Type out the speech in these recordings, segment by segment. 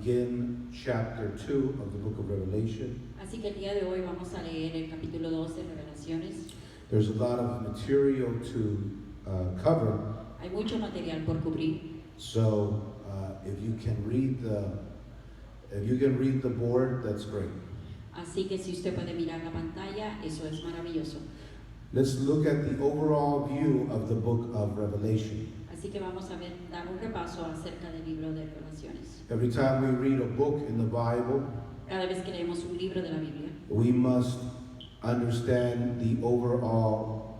begin chapter 2 of the book of Revelation. Así que el día de hoy vamos a leer el capítulo 2 de Revelaciones. There's a lot of material to cover, Hay mucho material por cubrir, so if you can read the board, that's great. así que si usted puede mirar la pantalla, eso es maravilloso. Let's look at the overall view of the book of Revelation. Así que vamos a dar un repaso acerca del libro de Revelaciones. Every time we read a book in the Bible, Cada vez que leemos un libro de la Biblia, we must understand the overall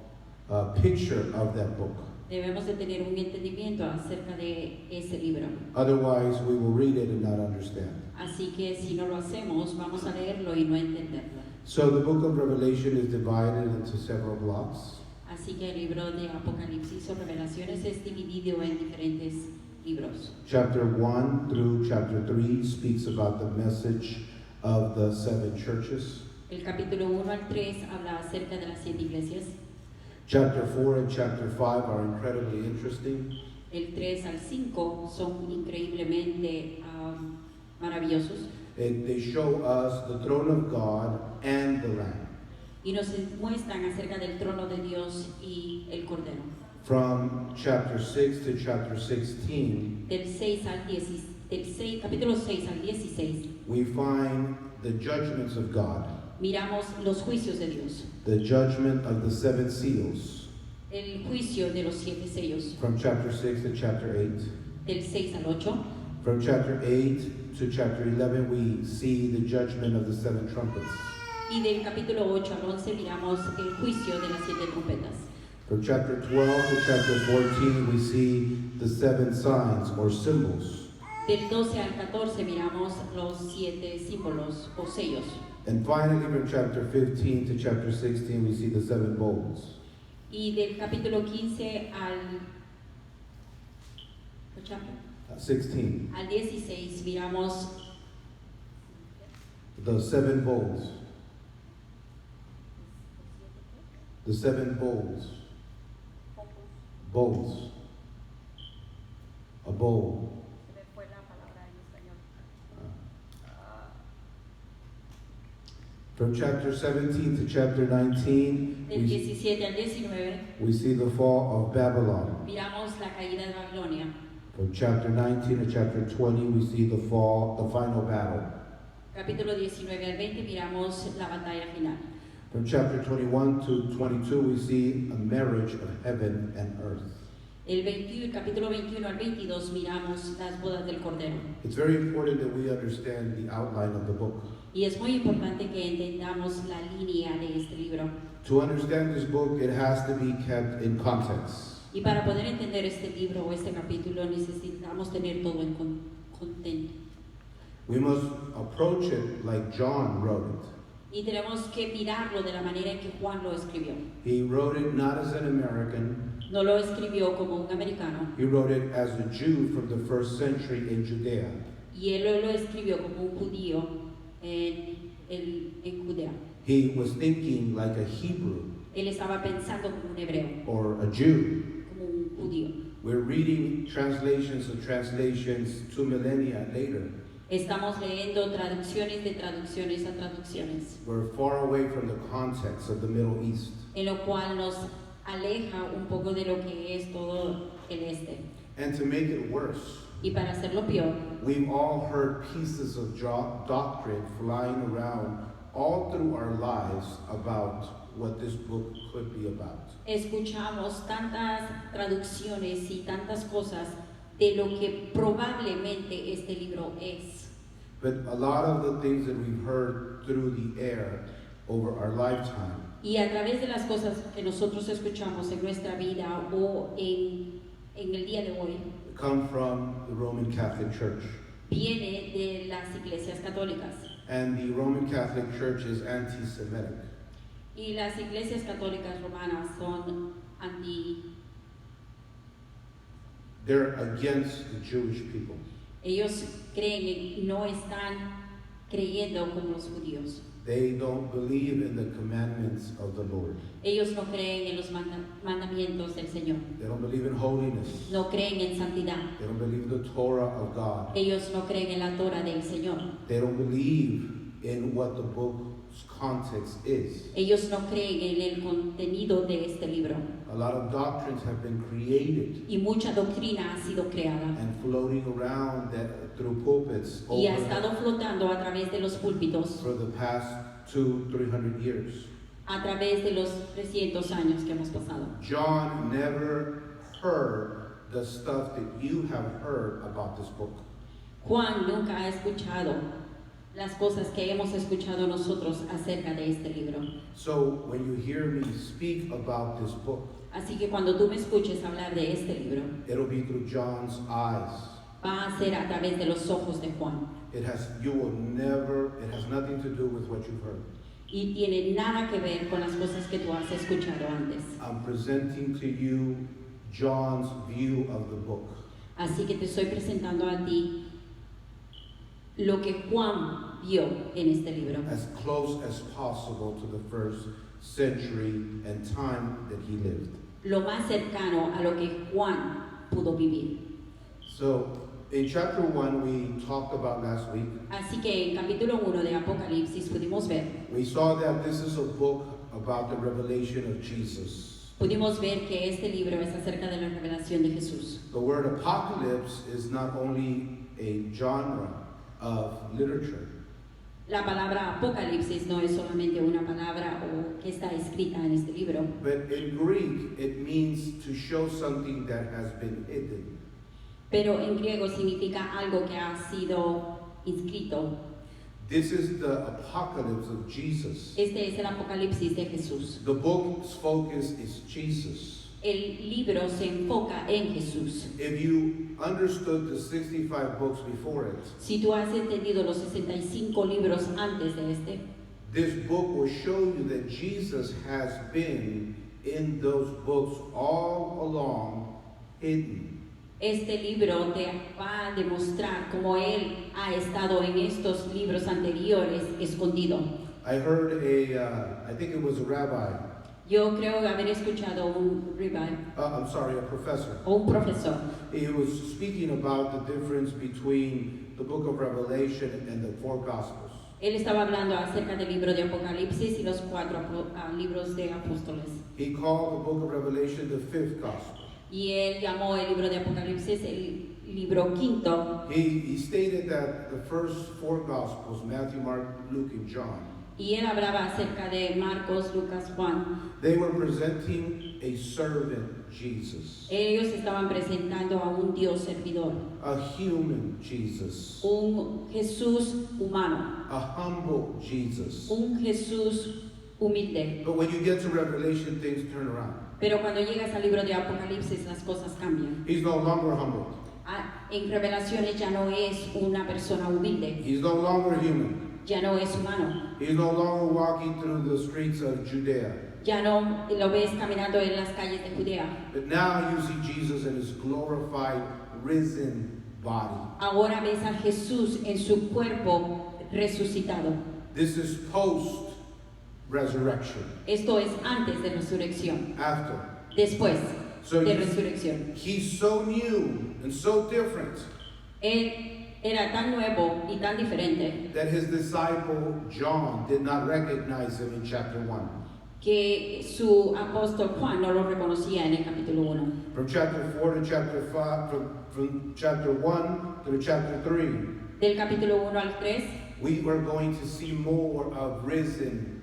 picture of that book. debemos de tener un entendimiento acerca de ese libro. Otherwise, we will read it and not understand. Así que si no lo hacemos, vamos a leerlo y no entenderlo. So the book of Revelation is divided into several blocks. Así que el libro de Apocalipsis o Revelaciones es dividido en diferentes libros. Chapter 1 through chapter 3 speaks about the message of the seven churches. El capítulo 1 al 3 habla acerca de las 7 iglesias. Chapter 4 and chapter 5 are incredibly interesting. El 3 al 5 son increíblemente maravillosos They show us the throne of God and the Lamb. y nos muestran acerca del trono de Dios y el Cordero. From chapter 6 to chapter 16, Del 6 al 10, capítulo 6 al 16, we find the judgments of God, miramos los juicios de Dios, the judgment of the seven seals. el juicio de los 7 sellos. From chapter 6 to chapter 8. Del 6 al 8, From chapter 8 to chapter 11, we see the judgment of the seven trumpets. y del capítulo 8 al 11 miramos el juicio de las 7 trompetas. From chapter 12 to chapter 14, we see the seven signs or symbols. Del 12 al 14 miramos los 7 símbolos o sellos. And finally, from chapter 15 to chapter 16, we see the seven bowls. Y del capítulo 15 al 16, al 16 miramos the seven bowls. The seven bowls. Bowls. A bowl. From chapter 17 to chapter 19, del 17 al 19 we see the fall of Babylon. miramos la caída de Babilonia. From chapter 19 to chapter 20, we see the final battle. Capítulo 19 al 20 miramos la batalla final. From chapter 21 to 22, we see a marriage of heaven and earth. El capítulo 21 al 22 miramos las bodas del Cordero. It's very important that we understand the outline of the book. Y es muy importante que entendamos la línea de este libro. To understand this book, it has to be kept in context. Y para poder entender este libro o este capítulo necesitamos tener todo en contexto. We must approach it like John wrote it. Y tenemos que mirarlo de la manera en que Juan lo escribió. He wrote it not as an American. No lo escribió como un americano. He wrote it as a Jew from the first century in Judea. Y él lo escribió como un judío en Judea. He was thinking like a Hebrew Él estaba pensando como un hebreo, or a Jew. como un judío. We're reading translations of translations 2 millennia later. Estamos leyendo traducciones de traducciones a traducciones, We're far away from the context of the Middle East. en lo cual nos aleja un poco de lo que es todo el este. And to make it worse, Y para hacerlo peor, we've all heard pieces of doctrine flying around all through our lives about what this book could be about. escuchamos tantas traducciones y tantas cosas de lo que probablemente este libro es. But a lot of the things that we've heard through the air over our lifetime Y a través de las cosas que nosotros escuchamos en nuestra vida o en el día de hoy, come from the Roman Catholic Church. viene de las iglesias católicas. And the Roman Catholic Church is anti-Semitic. Y las iglesias católicas romanas son They're against the Jewish people. ellos creen y no están creyendo como los judíos. They don't believe in the commandments of the Lord. Ellos no creen en los mandamientos del Señor. They don't believe in holiness. No creen en santidad. They don't believe in the Torah of God. Ellos no creen en la Torah del Señor. They don't believe in what the book's context is. Ellos no creen en el contenido de este libro. A lot of doctrines have been created Y mucha doctrina ha sido creada and floating around that through pulpits y ha estado flotando a través de los púlpitos for the past 200-300 years. a través de los 300 años que hemos pasado. John never heard the stuff that you have heard about this book. Juan nunca ha escuchado las cosas que hemos escuchado nosotros acerca de este libro. So when you hear me speak about this book, Así que cuando tú me escuches hablar de este libro, it'll be through John's eyes. va a ser a través de los ojos de Juan. It has nothing to do with what you've heard. Y tiene nada que ver con las cosas que tú has escuchado antes. I'm presenting to you John's view of the book. Así que te estoy presentando a ti lo que Juan vio en este libro. As close as possible to the first century and time that he lived. Lo más cercano a lo que Juan pudo vivir. So, in chapter 1 we talked about last week, Así que en capítulo 1 de Apocalipsis pudimos ver this is a book about the revelation of Jesus. Pudimos ver que este libro es acerca de la revelación de Jesús. The word apocalypse is not only a genre of literature, La palabra Apocalipsis no es solamente una palabra o que está escrita en este libro, but in Greek it means to show something that has been hidden. pero en griego significa algo que ha sido inscrito. This is the apocalypse of Jesus. Este es el Apocalipsis de Jesús. The book's focus is Jesus. El libro se enfoca en Jesús. If you understood the 65 books before it, Si tú has entendido los 65 libros antes de este, this book will show you that Jesus has been in those books all along, hidden. este libro te va a demostrar cómo Él ha estado en estos libros anteriores escondido. I heard I think it was a rabbi, Yo creo haber escuchado un rabbi a professor. o un profesor. He was speaking about the difference between the book of Revelation and the four Gospels. Él estaba hablando acerca del libro de Apocalipsis y los 4 libros de apóstoles. He called the book of Revelation the fifth Gospel. Y él llamó el libro de Apocalipsis el libro quinto. He stated that the first four Gospels, Matthew, Mark, Luke, and John, Y él hablaba acerca de Marcos, Lucas, Juan. they were presenting a servant Jesus, Ellos estaban presentando a un Dios servidor, a human Jesus, un Jesús humano, a humble Jesus. un Jesús humilde. But when you get to Revelation, things turn around. Pero cuando llegas al libro de Apocalipsis las cosas cambian. He's no longer humble. En Revelaciones ya no es una persona humilde, He's no longer human. ya no es humano, He's no longer walking through the streets of Judea. ya no lo ves caminando en las calles de Judea. But now you see Jesus in his glorified, risen body. Ahora ves a Jesús en su cuerpo resucitado. This is post-resurrection. Esto es antes de resurrección, After. después So de you- resurrección. he's so new and so different Él era tan nuevo y tan diferente that his disciple John did not recognize him in chapter 1. que su apóstol Juan no lo reconocía en el capítulo 1. From chapter 4 to chapter 5, from chapter 1 to chapter 3, Del capítulo 1 al 3 we were going to see more of risen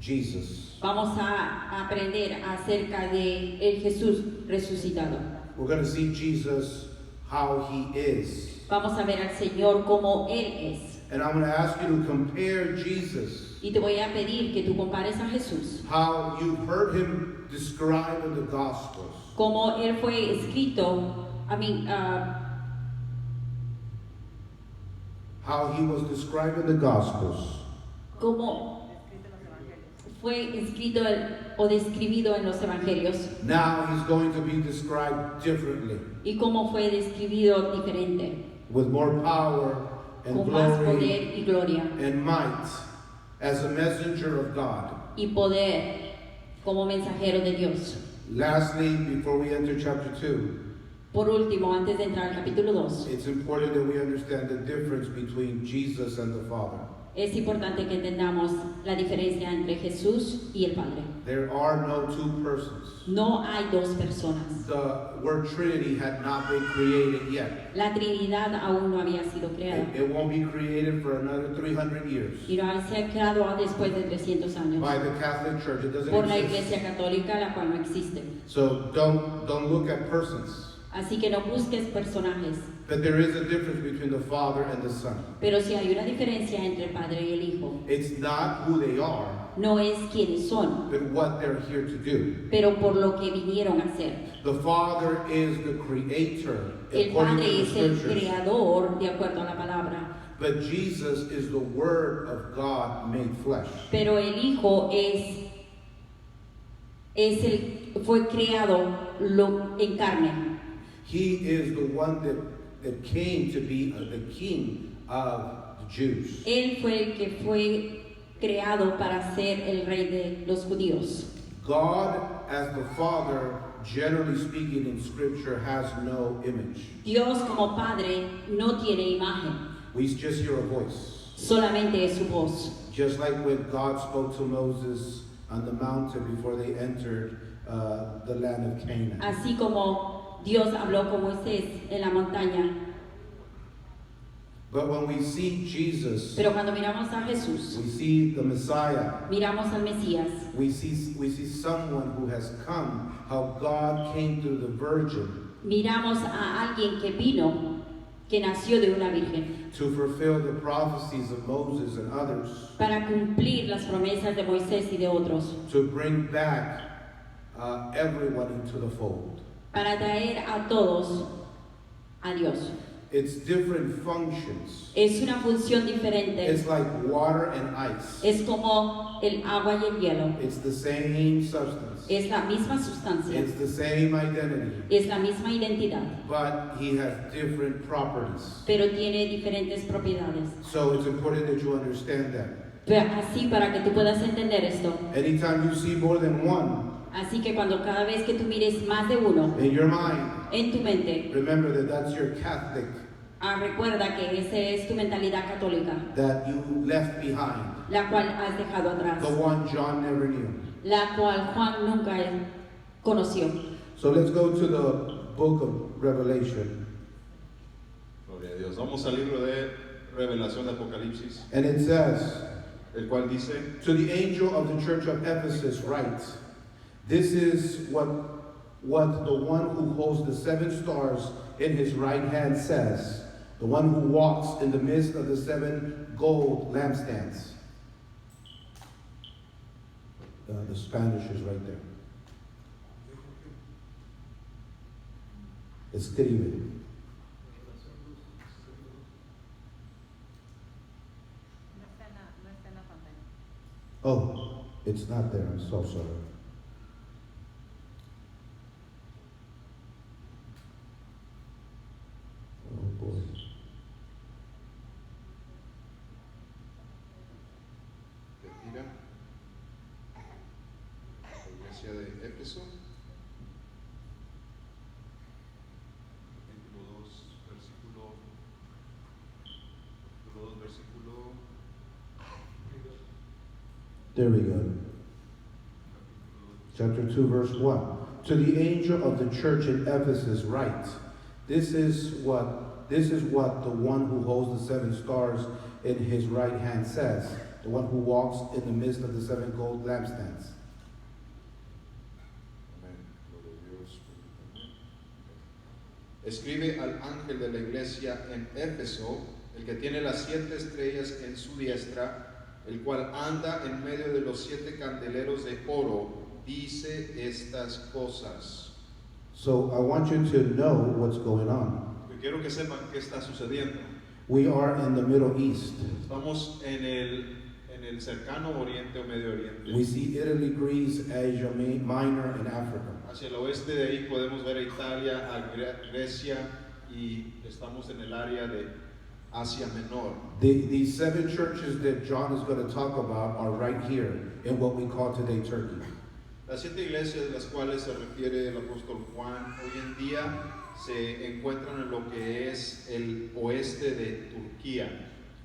Jesus. vamos a aprender acerca de el Jesús resucitado. We're going to see Jesus how he is. Vamos a ver al Señor como Él es. And I'm going to ask you to compare Jesus, Y te voy a pedir que tú compares a Jesús, how you've heard him described in the Gospels, como Él fue escrito, how he was described in the Gospels, como fue escrito o describido en los evangelios, now he's going to be described differently, y cómo fue describido diferente, with more power and con más glory poder y gloria and might as a messenger of God. y poder como mensajero de Dios. Lastly, before we enter chapter 2, Por último, antes de entrar al capítulo 2, it's important that we understand the difference between Jesus and the Father. es importante que entendamos la diferencia entre Jesús y el Padre. There are no two persons. No hay dos personas. The word Trinity had not been created yet. La Trinidad aún no había sido creada It won't be created for another 300 years y no se ha creado después de 300 años by the Catholic Church. It doesn't por la exist. Iglesia Católica, la cual no existe. So don't look at persons. Así que no busques personajes, But there is a difference between the Father and the Son. pero sí hay una diferencia entre el Padre y el Hijo. It's not who they are, No es quienes son, but what they're here to do. pero por lo que vinieron a hacer. The Father is the creator, El according Padre to es the el Scriptures. creador, de acuerdo a la palabra, But Jesus is the Word of God made flesh. pero el Hijo fue creado en carne. He is the one that came to be the King of the Jews. Él fue el que fue creado para ser el rey de los judíos. God, as the Father, generally speaking in Scripture, has no image. Dios como Padre no tiene imagen, We just hear a voice. solamente es su voz. Just like when God spoke to Moses on the mountain before they entered the land of Canaan. Así como Dios habló con Moisés en la montaña. But when we see Jesus, Pero cuando miramos a Jesús, we see the Messiah. miramos al Mesías, We see someone who has come, how God came through the Virgin miramos a alguien que vino, que nació de una virgen, to fulfill the prophecies of Moses and others, para cumplir las promesas de Moisés y de otros, to bring back everyone into the fold. para traer a todos a Dios. It's different functions. Es una función diferente. It's like water and ice. Es como el agua y el hielo. It's the same substance. Es la misma sustancia. It's the same identity. Es la misma identidad. But he has different properties. Pero tiene diferentes propiedades. So it's important that you understand that. Pero así, para que tú puedas entender esto. Anytime you see more than one Así que cuando cada vez que tú mires más de uno in your mind, en tu mente, remember that that's your Catholic recuerda que esa es tu mentalidad católica, that you left behind. la cual has dejado atrás, The one John never knew. la cual Juan nunca conoció. So let's go to the book of Revelation. Gloria a Dios. Vamos al libro de Revelación de Apocalipsis, And it says, el cual dice: to the angel of the church of Ephesus write, this is what the one who holds the 7 stars in his right hand says, the one who walks in the midst of the 7 gold lampstands. The Spanish is right there. Escribe. Oh, it's not there. I'm so sorry. Oh boy. Mira, la iglesia de Éfeso, capítulo 2, versículo. There we go. Chapter 2, verse 1. To the angel of the church in Ephesus write, this is what the one who holds the 7 stars in his right hand says, the one who walks in the midst of the 7 gold lampstands. Amén. Gloria a Dios. Escribe al ángel de la iglesia en Éfeso, el que tiene las 7 estrellas en su diestra, el cual anda en medio de los 7 candeleros de oro, dice estas cosas. So I want you to know what's going on. Yo quiero que sepan qué está sucediendo. We are in the Middle East. Estamos en el cercano Oriente o Medio Oriente. We see Italy, Greece, Asia Minor, and Africa. Hacia el oeste de ahí podemos ver a Italia, a Grecia, y estamos en el área de Asia Menor. These 7 churches that John is going to talk about are right here in what we call today Turkey. Las 7 iglesias de las cuales se refiere el apóstol Juan hoy en día se encuentran en lo que es el oeste de Turquía.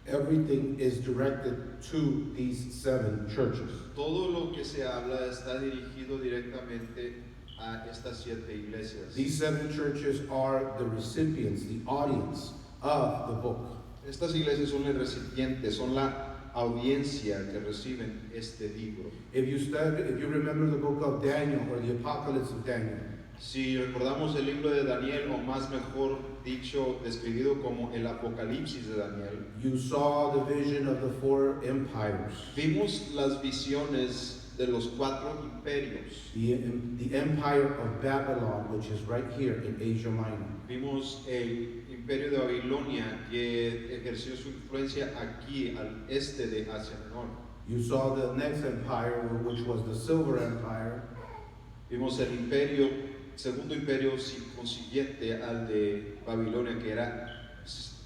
Everything is directed to these 7 churches. Todo lo que se habla está dirigido directamente a estas 7 iglesias. These 7 churches are the recipients, the audience of the book. Estas iglesias son el recipiente, son la audiencia que reciben este libro. If you remember the book of Daniel or the Apocalypse of Daniel, Si recordamos el libro de Daniel, o más mejor dicho, describido como el Apocalipsis de Daniel, you saw the vision of the 4 empires. vimos las visiones de los 4 imperios. The empire of Babylon, which is right here in Asia Minor. Vimos el imperio de Babilonia que ejerció su influencia aquí al este de Asia Menor. You saw the next empire, which was the Silver Empire. Vimos el segundo imperio consiguiente al de Babilonia, que era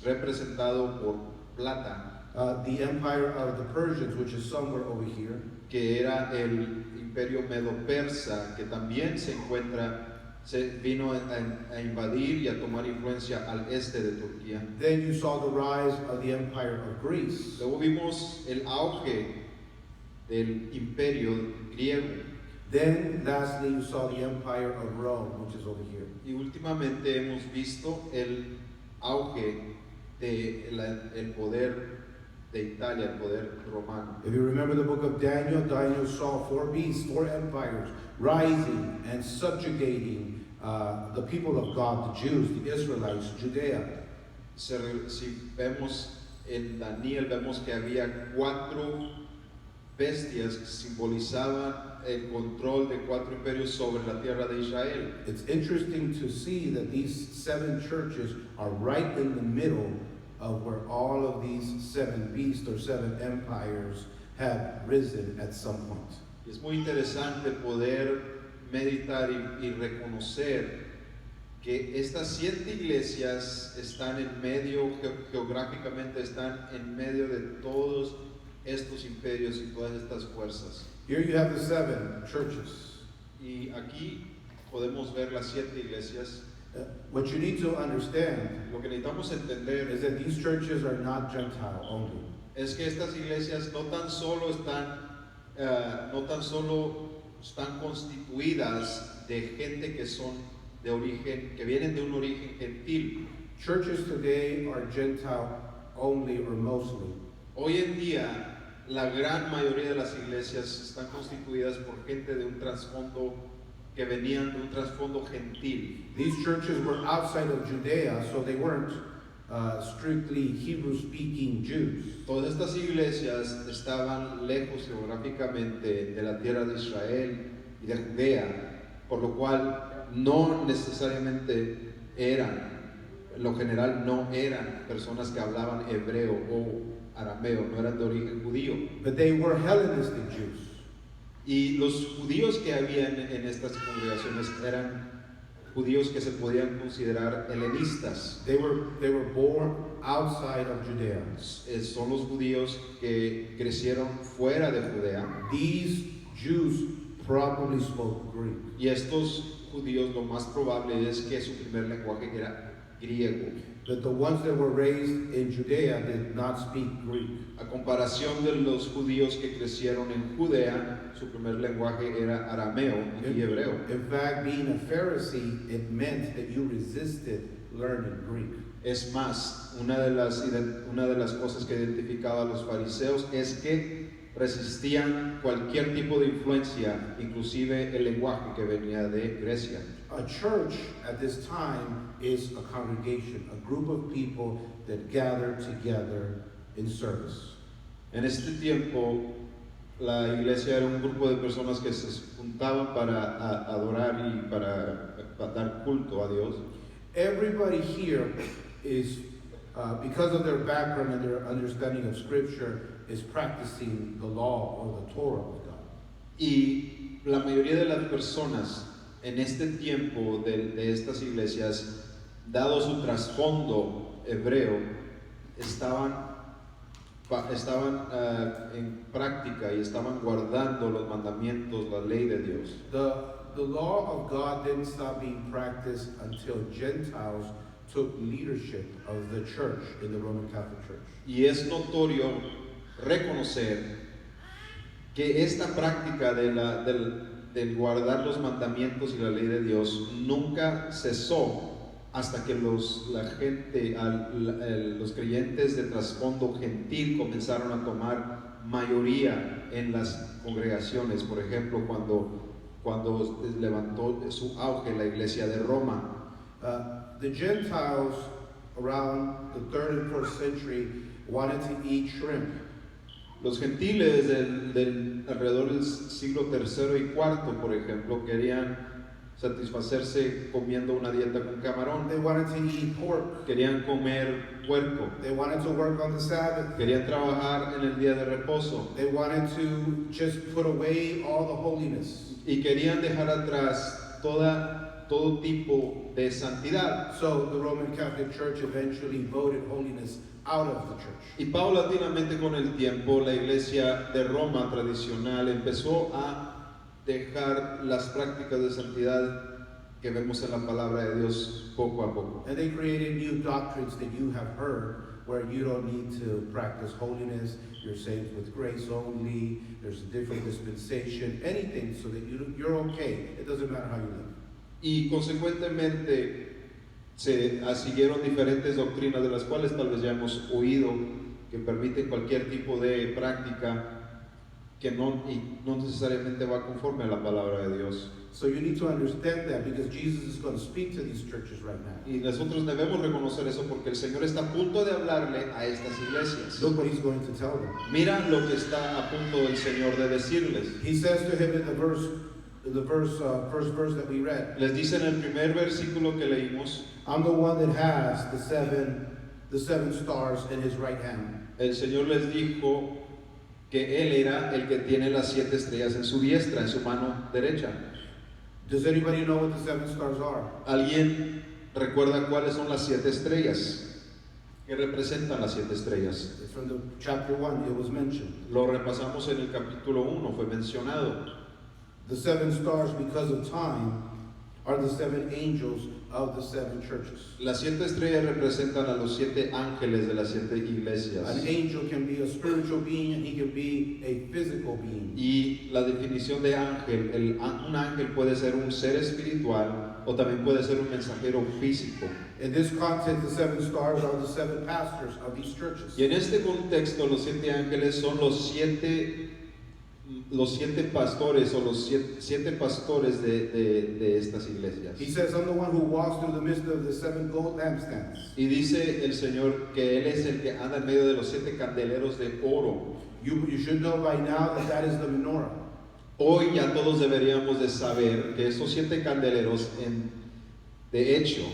representado por plata, The empire of the Persians, which is somewhere over here. que era el imperio medo-persa, que también vino a invadir y a tomar influencia al este de Turquía. Then you saw the rise of the empire of Greece. Luego vimos el auge del imperio griego. Then, lastly, you saw the empire of Rome, which is over here. Y últimamente hemos visto el auge del poder de Italia, el poder romano. If you remember the book of Daniel, Daniel saw 4 beasts, 4 empires rising and subjugating the people of God, the Jews, the Israelites, Judea. Si vemos en Daniel, vemos que había 4 bestias que simbolizaban el control de 4 imperios sobre la tierra de Israel. It's interesting to see that these 7 churches are right in the middle of where all of these 7 beasts or 7 empires have risen at some point. Y es muy interesante poder meditar y reconocer que estas 7 iglesias están en medio, geográficamente están en medio de todos estos imperios y todas estas fuerzas. Here you have the 7 churches. Y aquí podemos ver las 7 iglesias. What you need to understand Lo que necesitamos entender is that these churches are not Gentile only. es que estas iglesias no tan solo están constituidas de gente que son de origen, que vienen de un origen gentil. Churches today are Gentile only or mostly. Hoy en día, la gran mayoría de las iglesias están constituidas por gente de un trasfondo que venían de un trasfondo gentil. These churches were outside of Judea, so they weren't strictly Hebrew-speaking Jews. Todas estas iglesias estaban lejos geográficamente de la tierra de Israel y de Judea, por lo cual no necesariamente en lo general no eran personas que hablaban hebreo o arameo, no eran de origen judío. But they were Hellenistic Jews. Y los judíos que habían en estas congregaciones eran judíos que se podían considerar helenistas. They were born outside of Judea. Son los judíos que crecieron fuera de Judea. These Jews probably spoke Greek. Y estos judíos, lo más probable es que su primer lenguaje era griego. But the ones that were raised in Judea did not speak Greek. A comparación de los judíos que crecieron en Judea, su primer lenguaje era arameo y hebreo. In fact, being a Pharisee, it meant that you resisted learning Greek. Es más, una de las cosas que identificaba a los fariseos es que resistían cualquier tipo de influencia, inclusive el lenguaje que venía de Grecia. A church at this time is a congregation, a group of people that gather together in service. En este tiempo, la iglesia era un grupo de personas que se juntaban para adorar y para dar culto a Dios. Everybody here is, because of their background and their understanding of Scripture, is practicing the law or the Torah of God. Y la mayoría de las personas en este tiempo de estas iglesias, dado su trasfondo hebreo, estaban en práctica y estaban guardando los mandamientos, la ley de Dios. The law of God didn't stop being practiced until Gentiles took leadership of the church in the Roman Catholic Church. Y es notorio reconocer que esta práctica del guardar los mandamientos y la ley de Dios nunca cesó hasta que los creyentes de trasfondo gentil comenzaron a tomar mayoría en las congregaciones. Por ejemplo, cuando levantó su auge la iglesia de Roma. The Gentiles around the 3rd and 4th century wanted to eat shrimp. Los gentiles alrededor del siglo III y IV, por ejemplo, querían satisfacerse comiendo una dieta con camarón. They wanted to eat pork. Querían comer puerco. They wanted to work on the Sabbath. Querían trabajar en el día de reposo. They wanted to just put away all the holiness. Y querían dejar atrás todo tipo de santidad. So the Roman Catholic Church eventually voted holiness out of the church. Y paulatinamente con el tiempo la iglesia de Roma tradicional empezó a dejar las prácticas de santidad que vemos en la palabra de Dios poco a poco. And they created new doctrines that you have heard, where you don't need to practice holiness, you're saved with grace only, there's a different dispensation, anything so that you're okay. It doesn't matter how you live. Y consecuentemente se siguieron diferentes doctrinas de las cuales tal vez ya hemos oído, que permiten cualquier tipo de práctica que no necesariamente va conforme a la palabra de Dios. So you need to understand that, because Jesus is going to speak to these churches right now. Y nosotros debemos reconocer eso porque el Señor está a punto de hablarle a estas iglesias. Look what he's going to tell them. Mira lo que está a punto el Señor de decirles. He says to him in the first verse that we read, Les dice en el primer versículo que leímos, I'm the one that has the seven stars in his right hand. el Señor les dijo que Él era el que tiene las 7 estrellas en su diestra, en su mano derecha. Does anybody know what the 7 stars are? ¿Alguien recuerda cuáles son las 7 estrellas? ¿Qué representan las 7 estrellas? It's from the chapter 1, it was mentioned. Lo repasamos en el capítulo 1, fue mencionado. The 7 stars, because of time, are the 7 angels of the 7 churches. Las 7 estrellas representan a los 7 ángeles de las 7 iglesias. An angel can be a spiritual being and he can be a physical being. Y la definición de ángel, un ángel puede ser un ser espiritual o también puede ser un mensajero físico. In this context, the 7 stars are the 7 pastors of these churches. Y en este contexto, los 7 ángeles son los 7 pastores o los 7 pastores de estas iglesias. He says, I'm the one who walks through the midst of the 7 gold lampstands. Y dice el Señor que Él es el que anda en medio de los 7 candeleros de oro. You should know by now that is the menorah. Hoy ya todos deberíamos de saber que estos 7 candeleros, de hecho,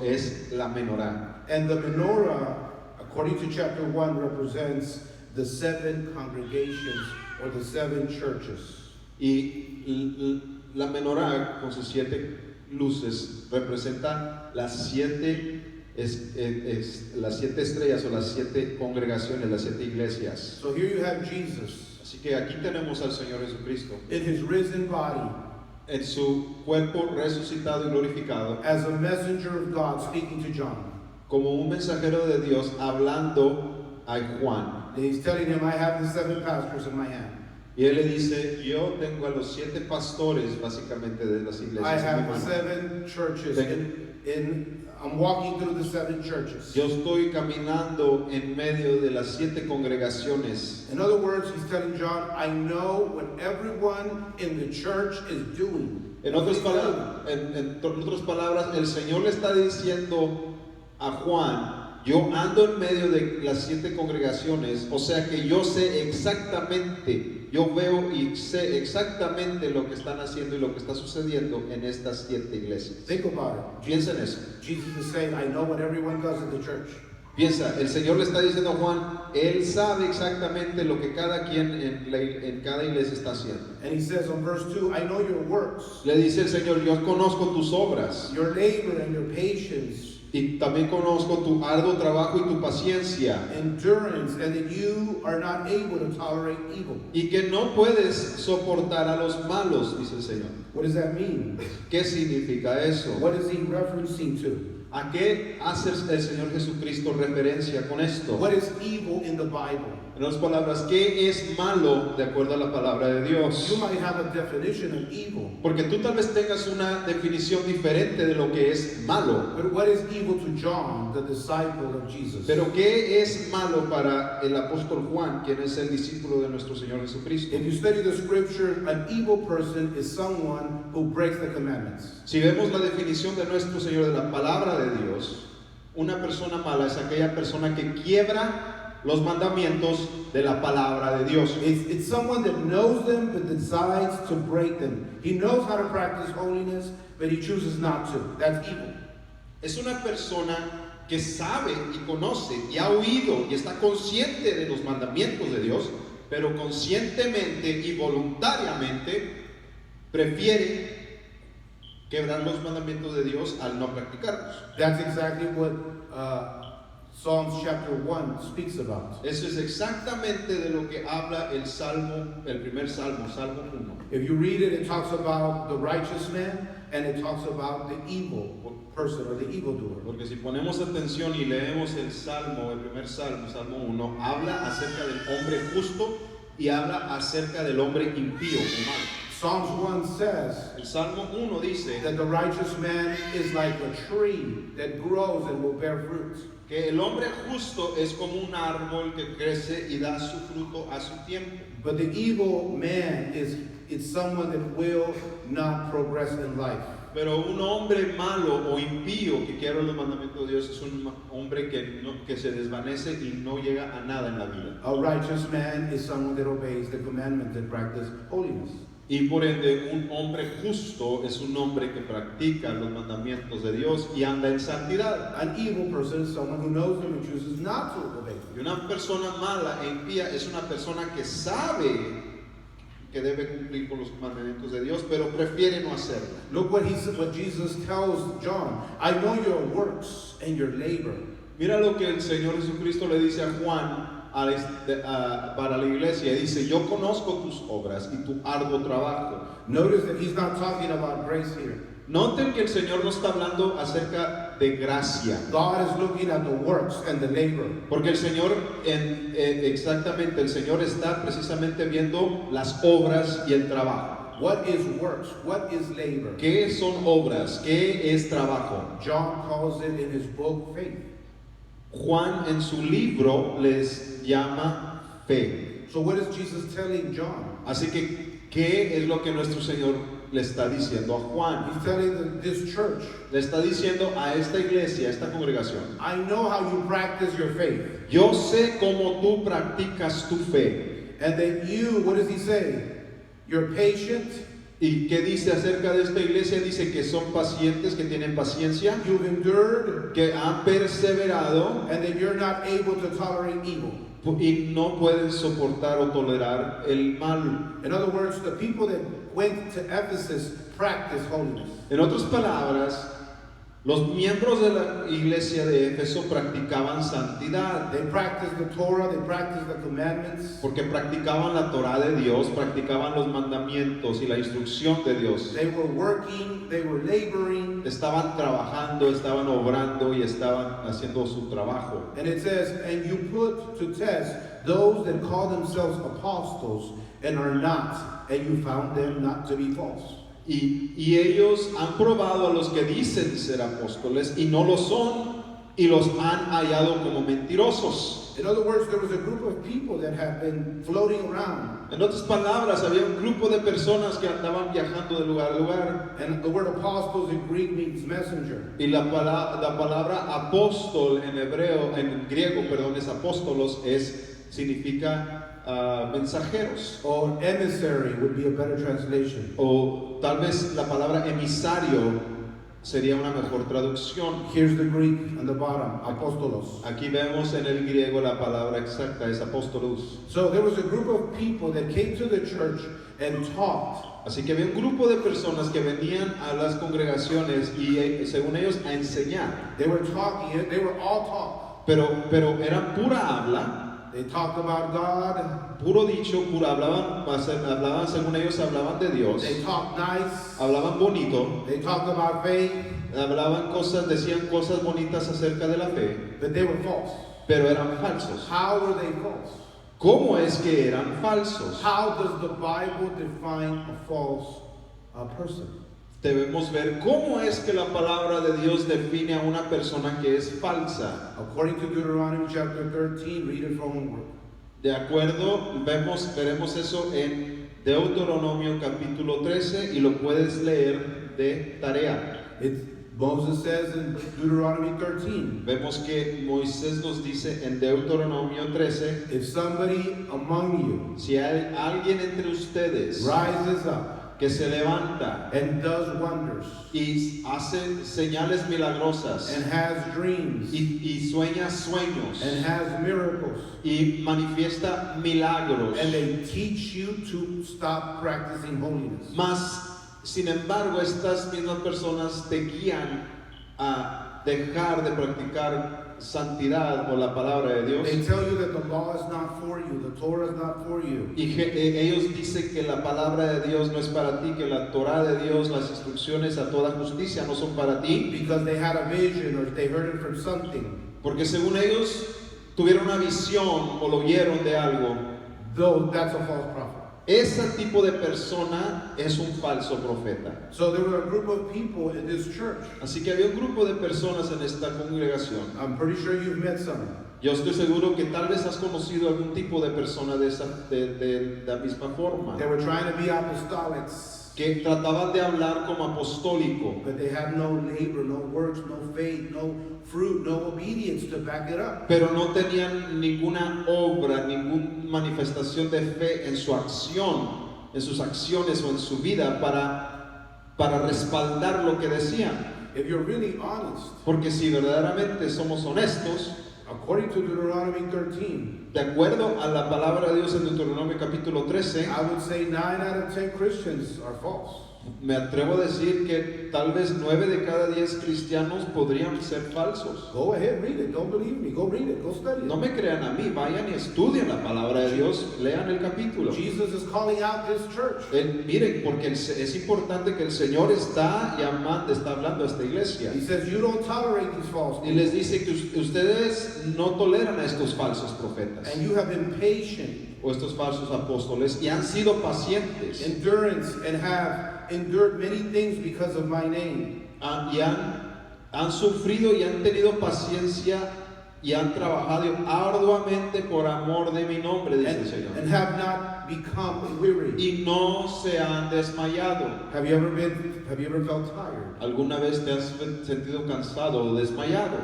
es la menorá. And the menorah, according to chapter 1, represents the 7 congregations or the 7 churches. Y la menorá con sus 7 luces representa las 7 estrellas o las 7 congregaciones, las 7 iglesias. So here you have Jesus Así que aquí tenemos al Señor Jesucristo in his risen body en su cuerpo resucitado y glorificado, as a messenger of God speaking to John. como un mensajero de Dios hablando a Juan. And he's telling him, I have the 7 pastors in my hand. Y él le dice, yo tengo a los 7 pastores básicamente de las I iglesias en mi have the mano. 7 churches. I'm walking through the 7 churches. Yo estoy caminando en medio de las 7 congregaciones. In other words, he's telling John, I know what everyone in the church is doing. En otras palabras, el Señor le está diciendo a Juan, yo ando en medio de las 7 congregaciones, o sea que yo sé exactamente, yo veo y sé exactamente lo que están haciendo y lo que está sucediendo en estas 7 iglesias. Think about it. Piensa en eso. Jesus is saying, I know what everyone does in the church. Piensa, el Señor le está diciendo a Juan, Él sabe exactamente lo que cada quien en cada iglesia está haciendo. And he says on verse 2, I know your works, Le dice el Señor, yo conozco tus obras, your labor and your patience, Y también conozco tu arduo trabajo y tu paciencia, endurance, and that you are not able to tolerate evil. y que no puedes soportar a los malos, dice el Señor. What does that mean? ¿Qué significa eso? What is he referencing to? ¿A qué hace el Señor Jesucristo referencia con esto? What is evil in the Bible? En otras palabras, ¿qué es malo de acuerdo a la palabra de Dios? You might have a definition of evil, Porque tú tal vez tengas una definición diferente de lo que es malo. but what is evil to John, the disciple of Jesus? Pero ¿qué es malo para el apóstol Juan, quien es el discípulo de nuestro Señor Jesucristo? If you study the scripture, an evil person is someone who breaks the commandments. Si vemos la definición de nuestro Señor de la palabra de Dios, una persona mala es aquella persona que quiebra los mandamientos de la palabra de Dios. It's someone that knows them but decides to break them. He knows how to practice holiness, but he chooses not to. That's evil. Es una persona que sabe y conoce y ha oído y está consciente de los mandamientos de Dios, pero conscientemente y voluntariamente prefiere quebrar los mandamientos de Dios al no practicarlos. That's exactly what Psalms chapter 1 speaks about. Eso es exactamente de lo que habla el Salmo, el primer Salmo, Salmo 1. If you read it, it talks about the righteous man and it talks about the evil person or the evildoer. Porque si ponemos atención y leemos el Salmo, el primer Salmo, Salmo 1, habla acerca del hombre justo y habla acerca del hombre impío o malo. Psalms 1 says El Salmo 1 dice that the righteous man is like a tree that grows and will bear fruit. que el hombre justo es como un árbol que crece y da su fruto a su tiempo. But the evil man is someone that will not progress in life. Pero un hombre malo o impío que quiebra los mandamientos de Dios es un hombre que se desvanece y no llega a nada en la vida. A righteous man is someone that obeys the commandments and practices holiness. Y por ende, un hombre justo es un hombre que practica los mandamientos de Dios y anda en santidad. An evil person is someone who knows them and chooses not to obey them. Y una persona mala e impía es una persona que sabe que debe cumplir con los mandamientos de Dios, pero prefiere no hacerlo. Look what Jesus tells John. I know your works and your labor. Mira lo que el Señor Jesucristo le dice a Juan para la iglesia. Dice, yo conozco tus obras y tu arduo trabajo. Notice that he's not talking about grace here. Noten que el Señor no está hablando acerca de gracia. God is looking at the works and the labor. Porque el Señor, exactamente, el Señor está precisamente viendo las obras y el trabajo. What is works? What is labor? ¿Qué son obras? ¿Qué es trabajo? John calls it in his book faith. Juan en su libro les llama fe. So what is Jesus telling John? Así que, ¿qué es lo que nuestro Señor le está diciendo a Juan? He's telling this church, Le está diciendo a esta iglesia, a esta congregación, I know how you practice your faith. yo sé cómo tú practicas tu fe. And that you, what does he say? You're patient, ¿Y qué dice acerca de esta iglesia? Dice que son pacientes, que tienen paciencia, you've endured, que han perseverado and that you're not able to tolerate evil. y no pueden soportar o tolerar el mal. In other words, the people that went to Ephesus practiced holiness. En otras palabras, los miembros de la iglesia de Éfeso practicaban santidad, They practiced the Torah, they practiced the commandments. porque practicaban la Torah de Dios, practicaban los mandamientos y la instrucción de Dios. They were working, they were laboring. Estaban trabajando, estaban obrando y estaban haciendo su trabajo. And it says, and you put to test those that call themselves apostles and are not, and you found them not to be false. Y ellos han probado a los que dicen ser apóstoles y no lo son, y los han hallado como mentirosos. In other words, there was a group of people that had been floating around. En otras palabras, había un grupo de personas que andaban viajando de lugar a lugar. And the word apostles in Greek means messenger. Y la palabra apóstol en hebreo, en griego, perdón, es apóstolos, significa mensajeros. Or emissary would be a better translation. O tal vez la palabra emisario sería una mejor traducción. Here's the Greek on the bottom, apostolos. Aquí vemos en el griego la palabra exacta es apóstolos. So there was a group of people that came to the church and taught. Así que había un grupo de personas que venían a las congregaciones y según ellos a enseñar. They were talking, they were all talk. Pero era pura habla, They talked about God, puro dicho, hablaban según ellos hablaban de Dios, they talked nice, hablaban bonito, they talked about faith, hablaban cosas, decían cosas bonitas acerca de la fe, but they were false. pero eran falsos. How were they false? ¿Cómo es que eran falsos? How does the Bible define a false person? Debemos ver cómo es que la palabra de Dios define a una persona que es falsa. According to Deuteronomy chapter 13, read it from homework. De acuerdo, veremos eso en Deuteronomio capítulo 13 y lo puedes leer de tarea. Moses says in Deuteronomy 13, Vemos que Moisés nos dice en Deuteronomio 13, if somebody among you si hay alguien entre ustedes rises up que se levanta and does wonders y hace señales milagrosas and has dreams y sueña sueños and has miracles, y manifiesta milagros, and they teach you to stop practicing holiness, mas sin embargo estas mismas personas te guían a dejar de practicar santidad o la palabra de Dios. they tell you that the law is not for you, the Torah is not for you. Y ellos dicen que la palabra de Dios no es para ti, que la Torah de Dios, las instrucciones a toda justicia no son para ti, Because they had a vision or they heard it from something. porque según ellos tuvieron una visión o lo oyeron de algo. Though that's a false prophet. Ese tipo de persona es un falso profeta. So there were a group of people in this church. Así que había un grupo de personas en esta congregación. I'm pretty sure you've met some. Yo estoy seguro que tal vez has conocido algún tipo de persona de la misma forma, They were trying to be apostolics, que trataban de hablar como apostólico, but they had no labor, no works, no faith, no fruit, no obedience to back it up. pero no tenían ninguna obra, ninguna manifestación de fe en su acción, en sus acciones o en su vida para respaldar lo que decían. If you're really honest, Porque si verdaderamente somos honestos, according to Deuteronomy 13, de acuerdo a la palabra de Dios en Deuteronomio capítulo 13, I would say 9 out of 10 Christians are false. me atrevo a decir que tal vez 9 de cada 10 cristianos podrían ser falsos. Go ahead, read it. Don't believe me. Go read it. Go study No it. me crean a mí, vayan y estudien la palabra de Dios, lean el capítulo. Jesus is calling out this church. Miren, porque es importante que el Señor está llamando, está hablando a esta iglesia. He says, you don't tolerate these false Y people. les dice que ustedes no toleran a estos falsos profetas And you have been patient, o estos falsos apóstoles y han sido pacientes endurance, and have endured many things because of my name. y han sufrido y han tenido paciencia y han trabajado arduamente por amor de mi nombre, dice el And Señor. have not become weary. Y no se han desmayado. Have you ever felt tired? ¿Alguna vez te has sentido cansado o desmayado?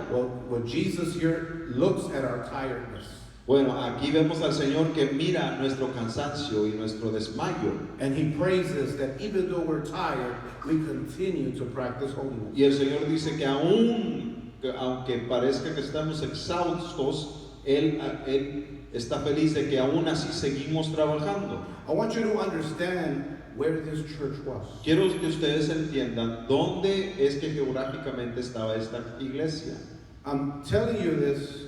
Well, Jesus here looks at our tiredness. Bueno, aquí vemos al Señor que mira nuestro cansancio y nuestro desmayo. And he praises that even though we're tired, we continue to practice holiness. Y el Señor dice que aunque parezca que estamos exhaustos, Él está feliz de que aún así seguimos trabajando. I want you to understand where this church was. Quiero que ustedes entiendan dónde es que geográficamente estaba esta iglesia. I'm telling you this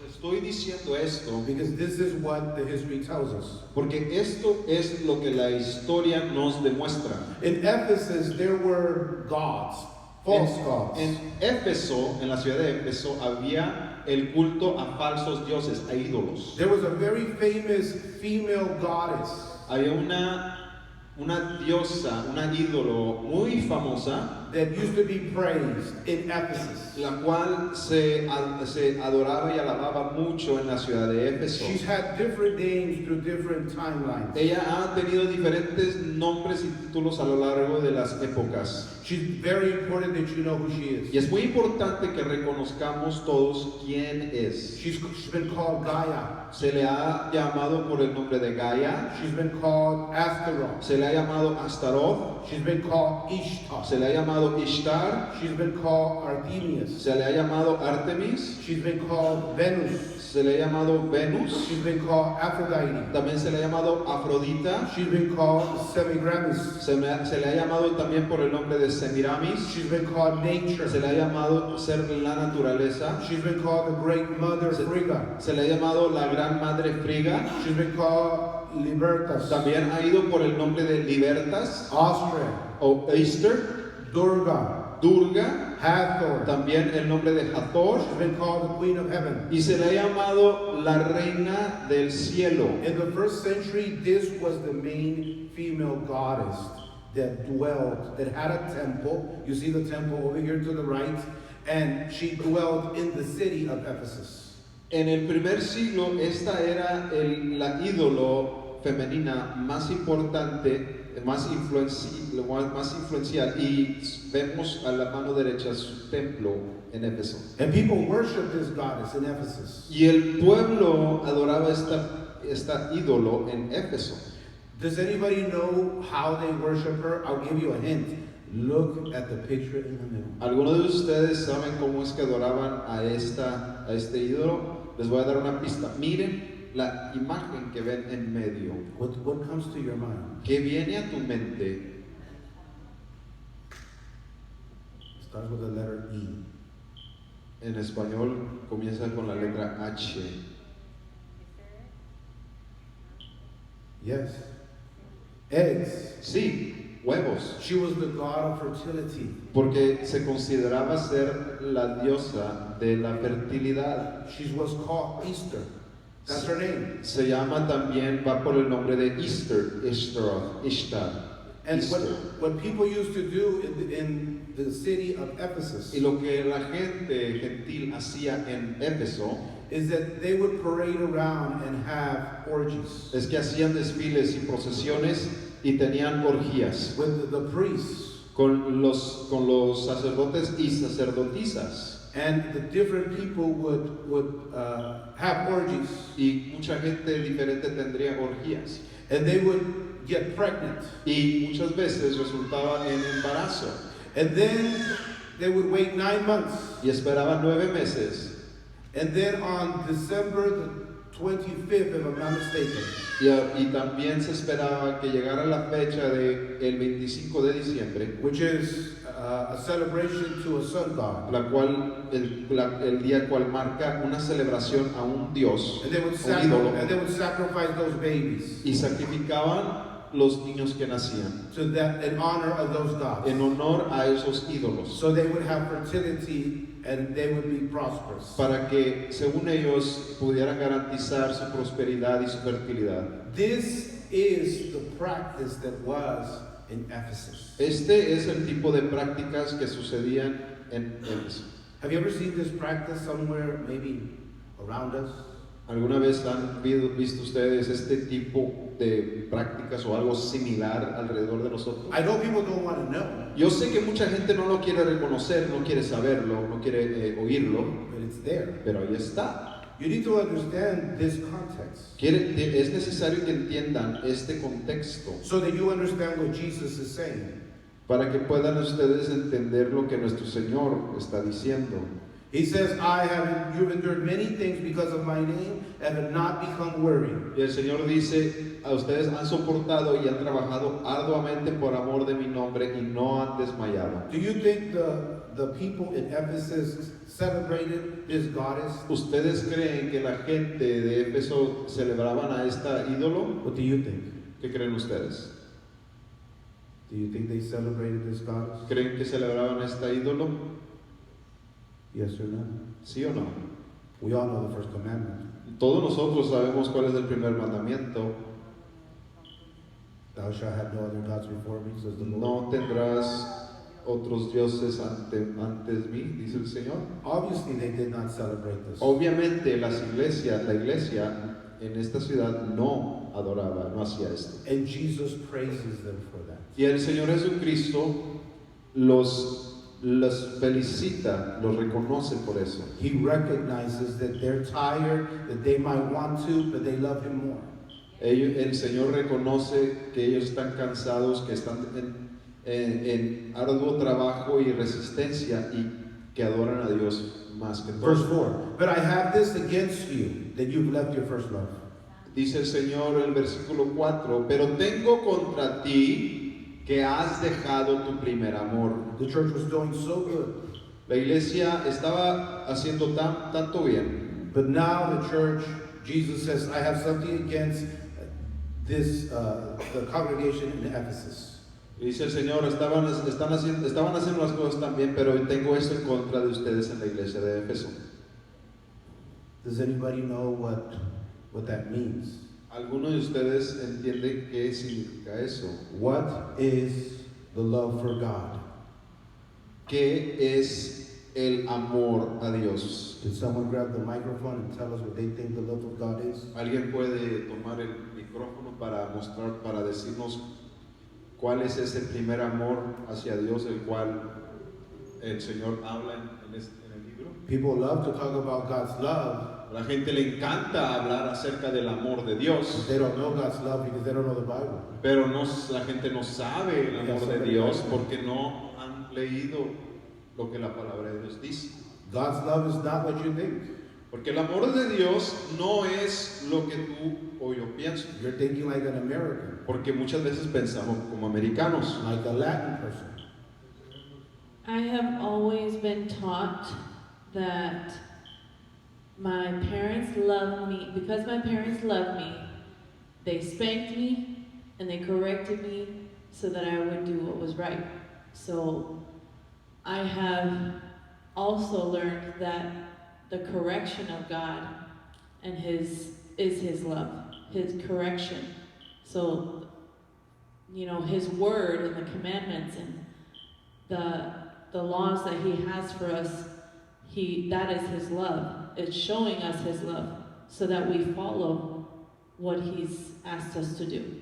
Estoy diciendo esto because this is what the history tells us. porque esto es lo que la historia nos demuestra. In Ephesus, there were gods, false gods. En Éfeso, en la ciudad de Éfeso, había el culto a falsos dioses, a ídolos. There was a very famous female goddess. Había una diosa, una ídolo muy famosa, that used to be praised in Ephesus. la cual se adoraba y alababa mucho en la ciudad de Éfeso. She's had different names through different timelines. Ella ha tenido diferentes nombres y títulos a lo largo de las épocas. She's very important that you know who she Y is. es muy importante que reconozcamos todos quién es. She's been called Gaia. Se le ha llamado por el nombre de Gaia, She's been called Astaroth. se le ha llamado Astaroth, She's been called Ishtar. se le ha llamado llamado Ishtar, She's been called Artemis. se le ha llamado Artemis, She's been called Venus. se le ha llamado Venus, She's been called Aphrodite. también se le ha llamado Afrodita, She's been called Semiramis. se le ha llamado también por el nombre de Semiramis, She's been called se nature. le ha llamado ser la naturaleza, She's been called the great mother Frigga. se le ha llamado la gran madre Friga, She's been called Libertas. también ha ido por el nombre de Libertas Austria. o Easter, Durga. Durga, Hathor. también el nombre de Hathor, She's been called the queen of heaven. y se le ha llamado la reina del cielo. In the first century, this was the main female goddess that dwelt, that had a temple. You see the temple over here to the right, and she dwelt in the city of Ephesus. En el primer siglo, esta era la ídolo femenina más importante, más influencial, y vemos a la mano derecha su templo en Éfeso. And people worship this goddess in Ephesus. Y el pueblo adoraba esta ídolo en Éfeso. Does anybody know how they worship her? I'll give you a hint. Look at the picture in the middle. ¿Algunos de ustedes saben cómo es que adoraban a este ídolo? Les voy a dar una pista. Miren la imagen que ven en medio. What comes to your mind? ¿Qué viene a tu mente? Starts with the letter E. En español comienza con la letra H. Yes. Eggs. Sí, huevos. She was the god of fertility. Porque se consideraba ser la diosa de la fertilidad. She was called Easter. That's her name. Se llama también, va por el nombre de Easter, Ishtar. And Easter. what people used to do in the city of Ephesus Y lo que la gente gentil hacía en Éfeso is that they would parade around and have orgies es que hacían desfiles y procesiones y tenían orgías with the priests. con los sacerdotes y sacerdotisas. And the different people would have orgies, Y mucha gente diferente tendría orgías. and they would get pregnant. Y muchas veces resultaba en embarazo. And then they would wait 9 months. Y esperaban 9 meses. And then on December the 25th, if I'm not mistaken, Y también se esperaba que llegara la fecha del 25 de diciembre, which is a celebration to a sun god. la cual, el día cual marca una celebración a un dios, And they would, un ídolo, sacrifice those babies y sacrificaban los niños que nacían to that in honor of those gods. en honor a esos ídolos, So they would have fertility and they would be prosperous. para que, según ellos, pudieran garantizar su prosperidad y su fertilidad. This is the practice that was in Ephesus. Este es el tipo de prácticas que sucedían en Éfeso. Have you ever seen this practice somewhere, maybe around us? ¿Alguna vez han visto ustedes este tipo de prácticas o algo similar alrededor de nosotros? I know people don't want to know, Yo sé que mucha gente no lo quiere reconocer, no quiere saberlo, no quiere oírlo, but it's there. pero ahí está. You need to understand this context Es necesario que entiendan este contexto so that you understand what Jesus is saying. para que puedan ustedes entender lo que nuestro Señor está diciendo. He says, you've endured many things because of my name and have not become weary. Y el Señor dice, a ustedes han soportado y han trabajado arduamente por amor de mi nombre y no han desmayado. Do you think the people in Ephesus celebrated this goddess? ¿Ustedes creen que la gente de Éfeso celebraban a esta ídolo? What do you think? ¿Qué creen ustedes? Do you think they celebrated this goddess? ¿Creen que celebraban a esta ídolo? Yes or no? ¿Sí o no? We all know the first commandment. Todos nosotros sabemos cuál es el primer mandamiento. Thou shalt have no other gods before me, says the Lord. No tendrás otros dioses antes mí, dice el Señor. Obviously, they did not celebrate this. Obviamente la iglesia en esta ciudad no adoraba, no hacía esto. And Jesus praises them for that. Y el Señor Jesucristo los felicita, los reconoce por eso. He recognizes that they're tired, that they might want to, but they love Him more. El Señor reconoce que ellos están cansados, que están en arduo trabajo y resistencia y que adoran a Dios más que Verse todo. 4. But I have this against you, that you've left your first love. Dice el Señor en el versículo 4, pero tengo contra ti que has dejado tu primer amor. The church was doing so good. La iglesia estaba haciendo tanto bien, But now the church, Jesus says, I have something against this, the congregation in Ephesus. y dice el Señor, estaban haciendo las cosas tan bien, pero tengo esto en contra de ustedes en la iglesia de Éfeso. Does anybody know what that means? ¿Alguno de ustedes entiende qué significa eso? What is the love for God? ¿Qué es el amor a Dios? Can someone grab the microphone and tell us what they think the love of God is? ¿Alguien puede tomar el micrófono para mostrar, para decirnos cuál es ese primer amor hacia Dios, el cual el Señor habla en el libro? People love to talk about God's love, A la gente le encanta hablar acerca del amor de but Dios, they don't know God's love because they don't know the Bible. pero la gente no sabe el amor de Dios porque no han leído lo que la palabra de Dios dice. God's love is not what you think. Porque el amor de Dios no es lo que tú o yo pienso. You're thinking like an American, Porque muchas veces pensamos como americanos. like a Latin person. I have always been taught that my parents love me. Because my parents love me, they spanked me and they corrected me so that I would do what was right. So I have also learned that the correction of God and His love, His correction. So, His word and the commandments and the laws that He has for us, that is His love. It's showing us His love so that we follow what He's asked us to do.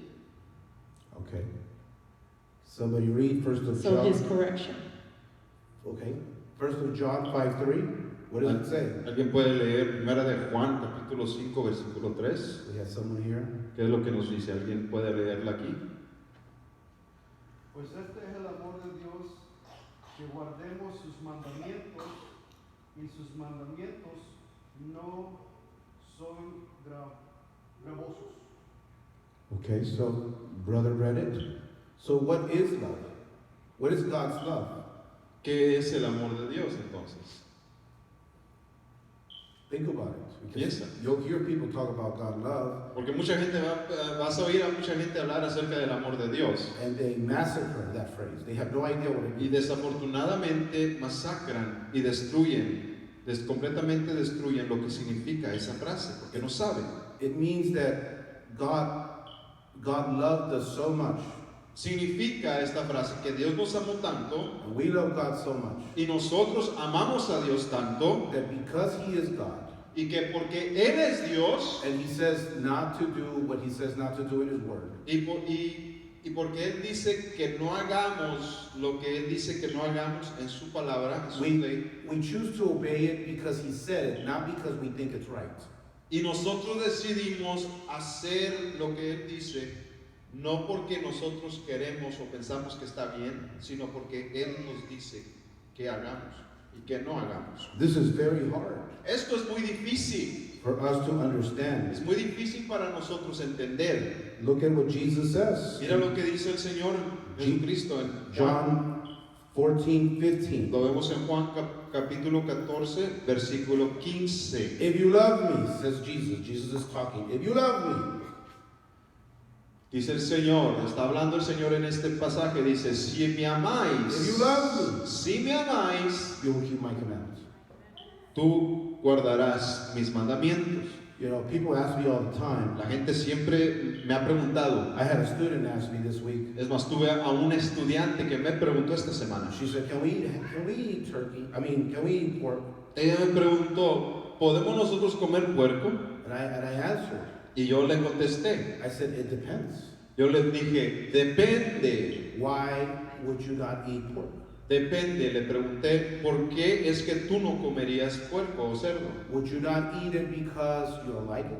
Okay. Somebody read First of So John. His correction. Okay. First of John 5:3. What does it say? ¿Alguien puede leer Primera de Juan, capítulo 5, versículo 3? We have someone here. ¿Qué es lo que nos dice? ¿Alguien puede leerla aquí? Pues este es el amor de Dios, que guardemos sus mandamientos, y sus mandamientos no son gravosos. Okay, so brother read it. So what is love? What is God's love? ¿Qué es el amor de Dios entonces? Think about it. Piensa. You'll hear people talk about God's love, Porque mucha gente vas a oír a mucha gente hablar acerca del amor de Dios. and they massacre that phrase. They have no idea what it Y means. desafortunadamente masacran y destruyen, completamente destruyen lo que significa esa frase, porque no saben. It means that God loved us so much, Significa esta frase que Dios nos amó tanto and we love God so much, y nosotros amamos a Dios tanto that because He is God, y que porque Él es Dios and He says not to do what He says not to do in His Word, y porque Él dice que no hagamos lo que Él dice que no hagamos en su palabra, en su ley, we choose to obey it because He said it, not because we think it's right. y nosotros decidimos hacer lo que Él dice, no porque nosotros queremos o pensamos que está bien, sino porque Él nos dice que hagamos y que no hagamos. This is very hard Esto es muy difícil, for us to es understand. muy difícil para nosotros entender. Look at what Jesus says. Mira lo que dice el Señor Jesucristo en Juan. John 14:15. Lo vemos en Juan capítulo 14, versículo 15. If you love me, says Jesus. Jesus is talking. If you love me, Dice el Señor, está hablando el Señor en este pasaje, dice, si me amáis, if you love me, si me amáis, you will keep my commandments. tú guardarás mis mandamientos. You know, people ask me all the time. La gente siempre me ha preguntado, I had a student ask me this week. es más, tuve a un estudiante que me preguntó esta semana. She said, "Can we eat turkey? Can we eat pork?" Ella me preguntó, ¿podemos nosotros comer puerco? And I answered. Y yo le contesté, I said, "It depends. yo le dije, depende, Why would you not eat pork?" depende. Le pregunté, ¿por qué es que tú no comerías puerco o cerdo? Would you not eat it because you don't like it?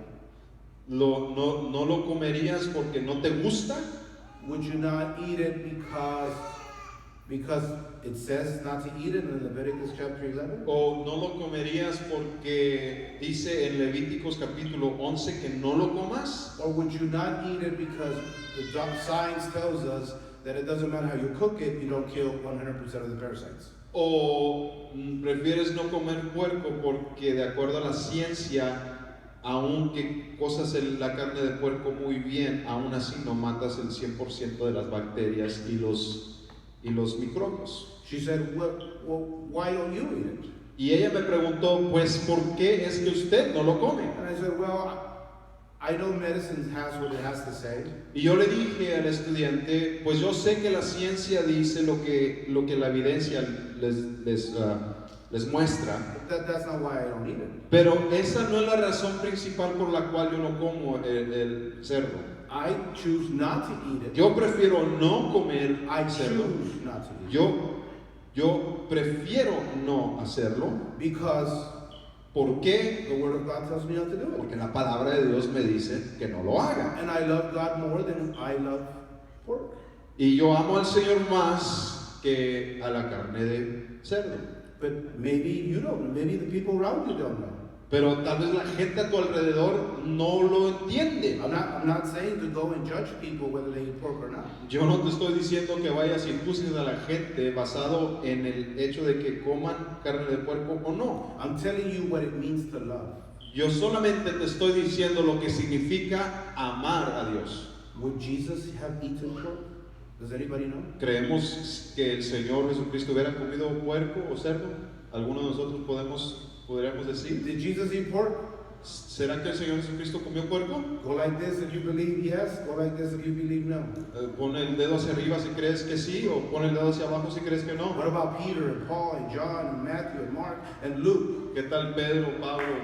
¿No lo comerías porque no te gusta? Would you not eat it because because it says not to eat it in Leviticus chapter 11? ¿O no lo comerías porque dice en Levíticos capítulo 11 que no lo comas? Or would you not eat it because the science tells us that it doesn't matter how you cook it, you don't kill 100% of the parasites? ¿O prefieres no comer puerco porque de acuerdo a la ciencia, aunque cozas la carne de puerco muy bien, aún así no matas el 100% de las bacterias y los microbios? She said, well, why don't you eat it? Y ella me preguntó, pues, ¿por qué es que usted no lo come? And I said, well, I know medicine has what it has to say. Y yo le dije al estudiante, pues yo sé que la ciencia dice lo que la evidencia les muestra, But that's not why I don't eat it. pero esa no es la razón principal por la cual yo no como el cerdo. I choose not to eat it. Yo prefiero no comer I cerdo. choose not to eat it. Yo prefiero no hacerlo. Because ¿Por qué? the Word of God tells me not to do it. Porque la palabra de Dios me dice que no lo haga. And I love God more than I love pork. Y yo amo al Señor más que a la carne de cerdo. But maybe you don't. Maybe the people around you don't know. Pero tal vez la gente a tu alrededor no lo entiende. I'm not saying to go and judge people whether they eat pork or not. Yo no te estoy diciendo que vayas y juzgues a la gente basado en el hecho de que coman carne de puerco o no. I'm telling you what it means to love. Yo solamente te estoy diciendo lo que significa amar a Dios. Would Jesus have eaten pork? Does anybody know? ¿Creemos que el Señor Jesucristo hubiera comido puerco o cerdo? ¿Alguno de nosotros podríamos decir? Did Jesus eat pork? ¿Será que el Señor Jesucristo comió puerco? Go like this if you believe yes. Go like this if you believe no. Pon el dedo hacia arriba si crees que sí, o pon el dedo hacia abajo si crees que no. What about Peter and Paul and John and Matthew and Mark and Luke? ¿Qué tal Pedro, Pablo,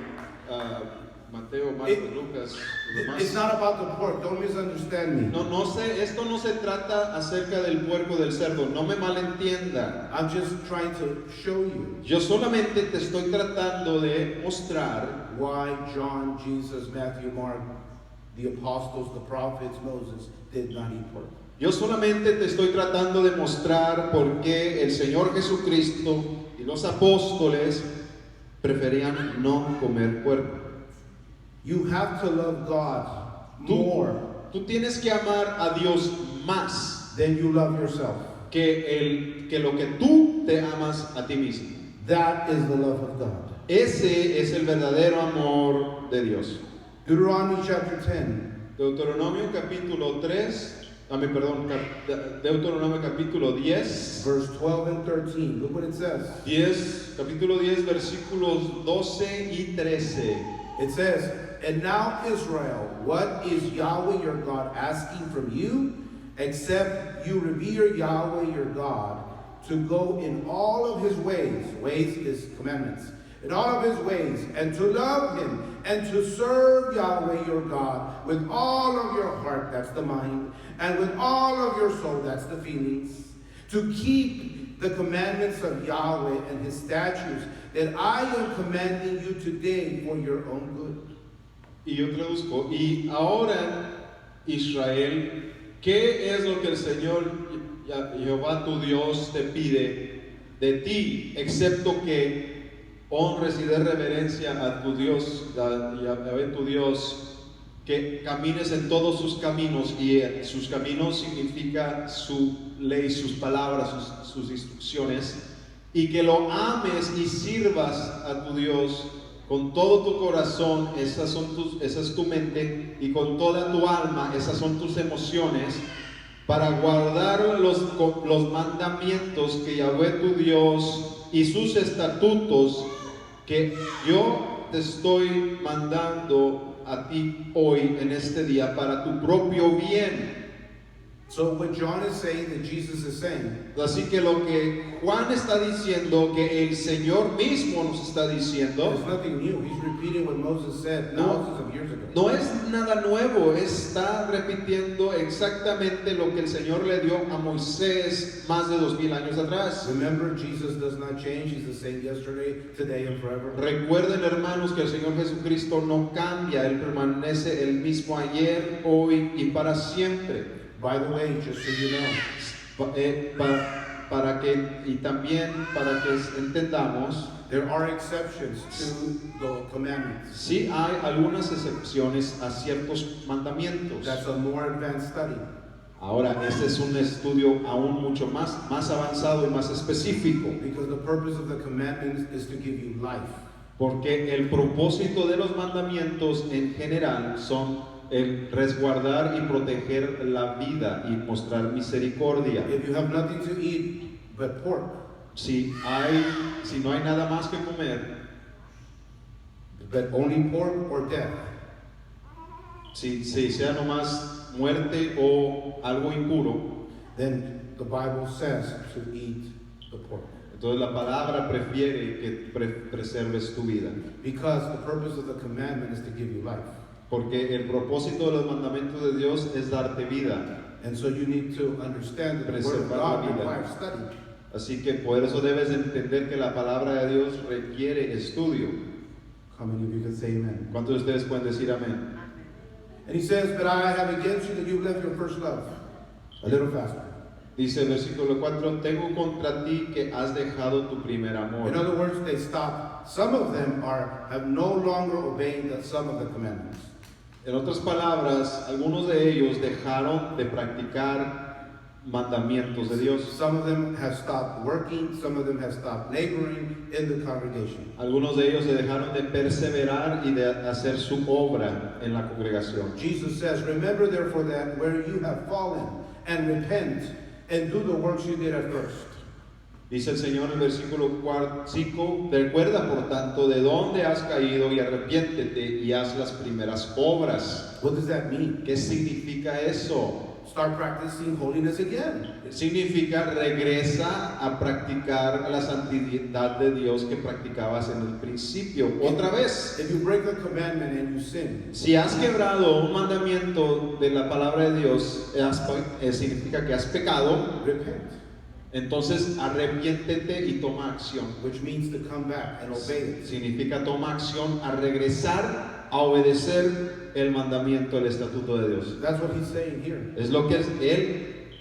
Mateo, Marcos, Lucas, los demás? It's not about the pork. Don't misunderstand me. No sé, esto no se trata acerca del puerco o del cerdo, no me malentienda. I'm just trying to show you Yo solamente te estoy tratando de mostrar why John, Jesus, Matthew, Mark, the apostles, the prophets, Moses did not eat pork. Yo solamente te estoy tratando de mostrar por qué el Señor Jesucristo y los apóstoles preferían no comer puerco. You have to love God more Tú tienes que amar a Dios más than you love yourself. que lo que tú te amas a ti mismo. That is the love of God. Ese es el verdadero amor de Dios. Deuteronomy chapter 10, Deuteronomio capítulo 3, Deuteronomio capítulo 10, verse 12 and 13. Look what it says. capítulo 10, versículos 12 y 13. It says, "And now Israel, what is Yahweh your God asking from you, except you revere Yahweh your God, to go in all of his ways," ways is commandments, "in all of his ways, and to love him, and to serve Yahweh your God with all of your heart," that's the mind, "and with all of your soul," that's the feelings, "to keep the commandments of Yahweh and his statutes that I am commanding you today for your own good." Y yo traduzco, y ahora Israel, ¿qué es lo que el Señor Jehová tu Dios te pide de ti, excepto que honres y des reverencia a tu Dios, a tu Dios, que camines en todos sus caminos, y sus caminos significa su ley, sus palabras, sus instrucciones, y que lo ames y sirvas a tu Dios con todo tu corazón, esa es tu mente, y con toda tu alma, esas son tus emociones, para guardar los mandamientos que Yahweh tu Dios y sus estatutos que yo te estoy mandando a ti hoy en este día para tu propio bien. So what John is saying, that Jesus is saying, Así que lo que Juan está diciendo, que el Señor mismo nos está diciendo, there's nothing new. He's repeating what Moses said thousands of years ago. no es nada nuevo, está repitiendo exactamente lo que el Señor le dio a Moisés más de 2000 años atrás. Remember, Jesus does not change. He's the same yesterday, today, and forever. Recuerden, hermanos, que el Señor Jesucristo no cambia, Él permanece el mismo ayer, hoy y para siempre. By the way, just so you know, también para que entendamos, there are exceptions to the commandments. sí hay algunas excepciones a ciertos mandamientos. That's a more advanced study. Ahora, este es un estudio aún mucho más avanzado y más específico, Because the purpose of the commandments is to give you life. porque el propósito de los mandamientos en general son el resguardar y proteger la vida y mostrar misericordia. If you have nothing to eat but pork, Si no hay nada más que comer, but only pork or death, si sea nomás muerte o algo impuro, then the Bible says to eat the pork. entonces la palabra prefiere que preserves tu vida. Because the purpose of the commandment is to give you life. Porque el propósito de los mandamientos de Dios es darte vida. And so you need to understand that the Word of Preservar God la vida. requires study. Así que por eso debes entender que la palabra de Dios requiere estudio. How many of you can say amen? ¿Cuántos de ustedes pueden decir amén? And he says, but I have against you that you left your first love. A little faster. Dice el versículo 4, tengo contra ti que has dejado tu primer amor. In other words, they stopped. Some of them have no longer obeying some of the commandments. En otras palabras, algunos de ellos dejaron de practicar mandamientos de Dios. Some of them have stopped working. Some of them have stopped laboring in the congregation. Algunos de ellos se dejaron de perseverar y de hacer su obra en la congregación. Jesus says, remember therefore that where you have fallen, and repent, and do the works you did at first. Dice el Señor en el versículo 5, recuerda por tanto de dónde has caído y arrepiéntete y haz las primeras obras. What does that mean? ¿Qué significa eso? Start practicing holiness again. Significa regresa a practicar la santidad de Dios que practicabas en el principio. Otra vez, If you break a commandment and you sin, si has quebrado un mandamiento de la palabra de Dios, significa que has pecado. repent, Entonces arrepiéntete y toma acción. which means to come back and obey it. Significa toma acción a regresar a obedecer el mandamiento, el estatuto de Dios. That's what he's saying here. Es lo que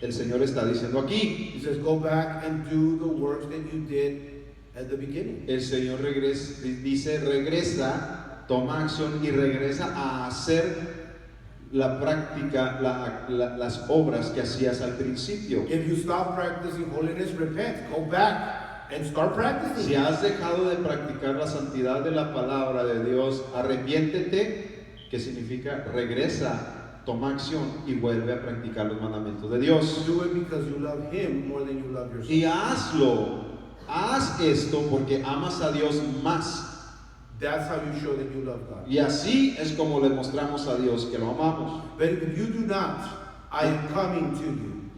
el Señor está diciendo aquí. He says, go back and do the works that you did at the beginning. El Señor dice regresa, toma acción y regresa a hacer la práctica, las obras que hacías al principio. If you stop practicing holiness, repent. Go back and start practicing. Si has dejado de practicar la santidad de la palabra de Dios, arrepiéntete, que significa regresa, toma acción y vuelve a practicar los mandamientos de Dios. Do it because you love him more than you love yourself. Y haz esto porque amas a Dios más. That's how you show that you love God. Y así es como le mostramos a Dios que lo amamos. But if you do not, I am coming to you,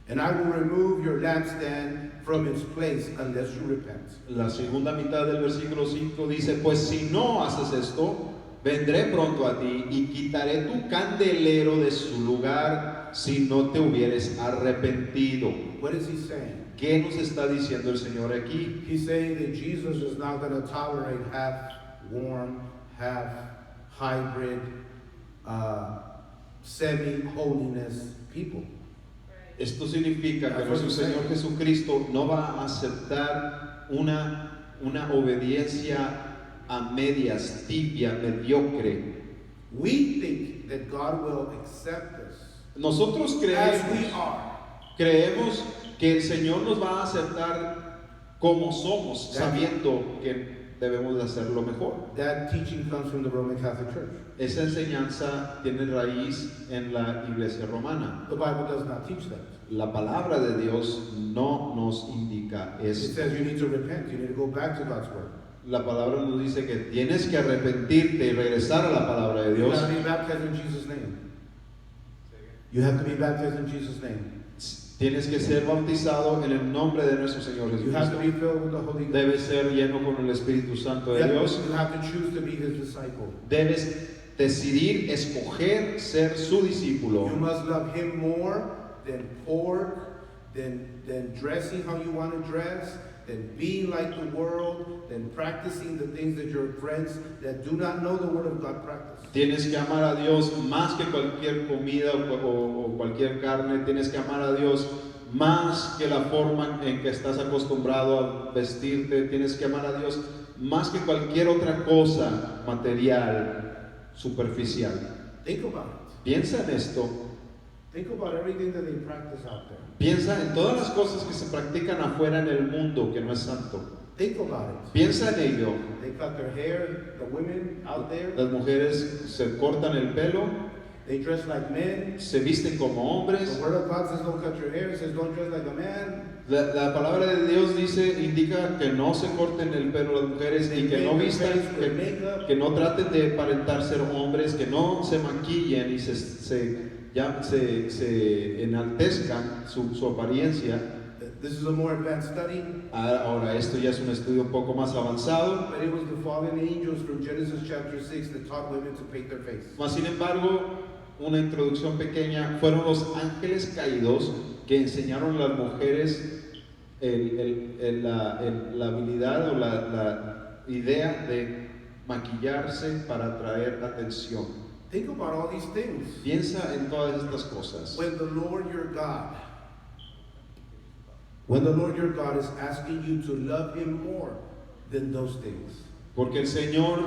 and I will remove your lampstand from its place unless you repent. La segunda mitad del versículo 5 dice, pues si no haces esto, vendré pronto a ti y quitaré tu candelero de su lugar si no te hubieres arrepentido. What is he saying? ¿Qué nos está diciendo el Señor aquí? He's saying that Jesus is not going to tolerate half warm, half hybrid, semi-holiness people. Esto significa que nuestro Señor Jesucristo no va a aceptar una obediencia a medias, tibia, mediocre. We think that God will accept us Nosotros as we are. creemos que el Señor nos va a aceptar como somos, sabiendo que debemos de hacerlo mejor. That teaching comes from the Roman Catholic Church. Esa enseñanza tiene raíz en la Iglesia romana. The Bible does not teach that. La palabra de Dios no nos indica It esto. says you need to repent. You need to go back to God's word. La palabra nos dice que tienes que arrepentirte y regresar a la palabra de You Dios. have to be baptized in Jesus' name. You have to be baptized in Jesus' name. Tienes que ser bautizado en el nombre de nuestro Señor You have to Jesucristo. be filled with the Holy Ghost. Debes ser lleno con el Espíritu Santo de You Dios. have to choose to be His disciple. Debes decidir, escoger ser su discípulo. You must love Him more than pork, than dressing how you want to dress, than being like the world, than practicing the things that your friends that do not know the Word of God practice. Tienes que amar a Dios más que cualquier comida o cualquier carne. Tienes que amar a Dios más que la forma en que estás acostumbrado a vestirte. Tienes que amar a Dios más que cualquier otra cosa material, superficial. Think about it. Piensa en esto. Think about everything that they practice out there. Piensa en todas las cosas que se practican afuera en el mundo que no es santo. Think about it. Piensa en ello. They cut their hair, the women out there. Las mujeres se cortan el pelo, They dress like men. se visten como hombres. The word of God says don't cut your hair. It says don't dress like a man. La palabra de Dios indica que no se corten el pelo las mujeres y que no vistan, que no traten de aparentar ser hombres, que no se maquillen y se enaltezcan su apariencia. This is a more advanced study. Ahora, esto ya es un estudio un poco más avanzado. But it was the fallen angels from Genesis chapter 6 that taught women to paint their face. Mas, sin embargo, una introducción pequeña, fueron los ángeles caídos que enseñaron a las mujeres la habilidad o la idea de maquillarse para atraer atención. Think about all these things. Piensa en todas estas cosas. When the Lord your God is asking you to love Him more than those things. Porque el Señor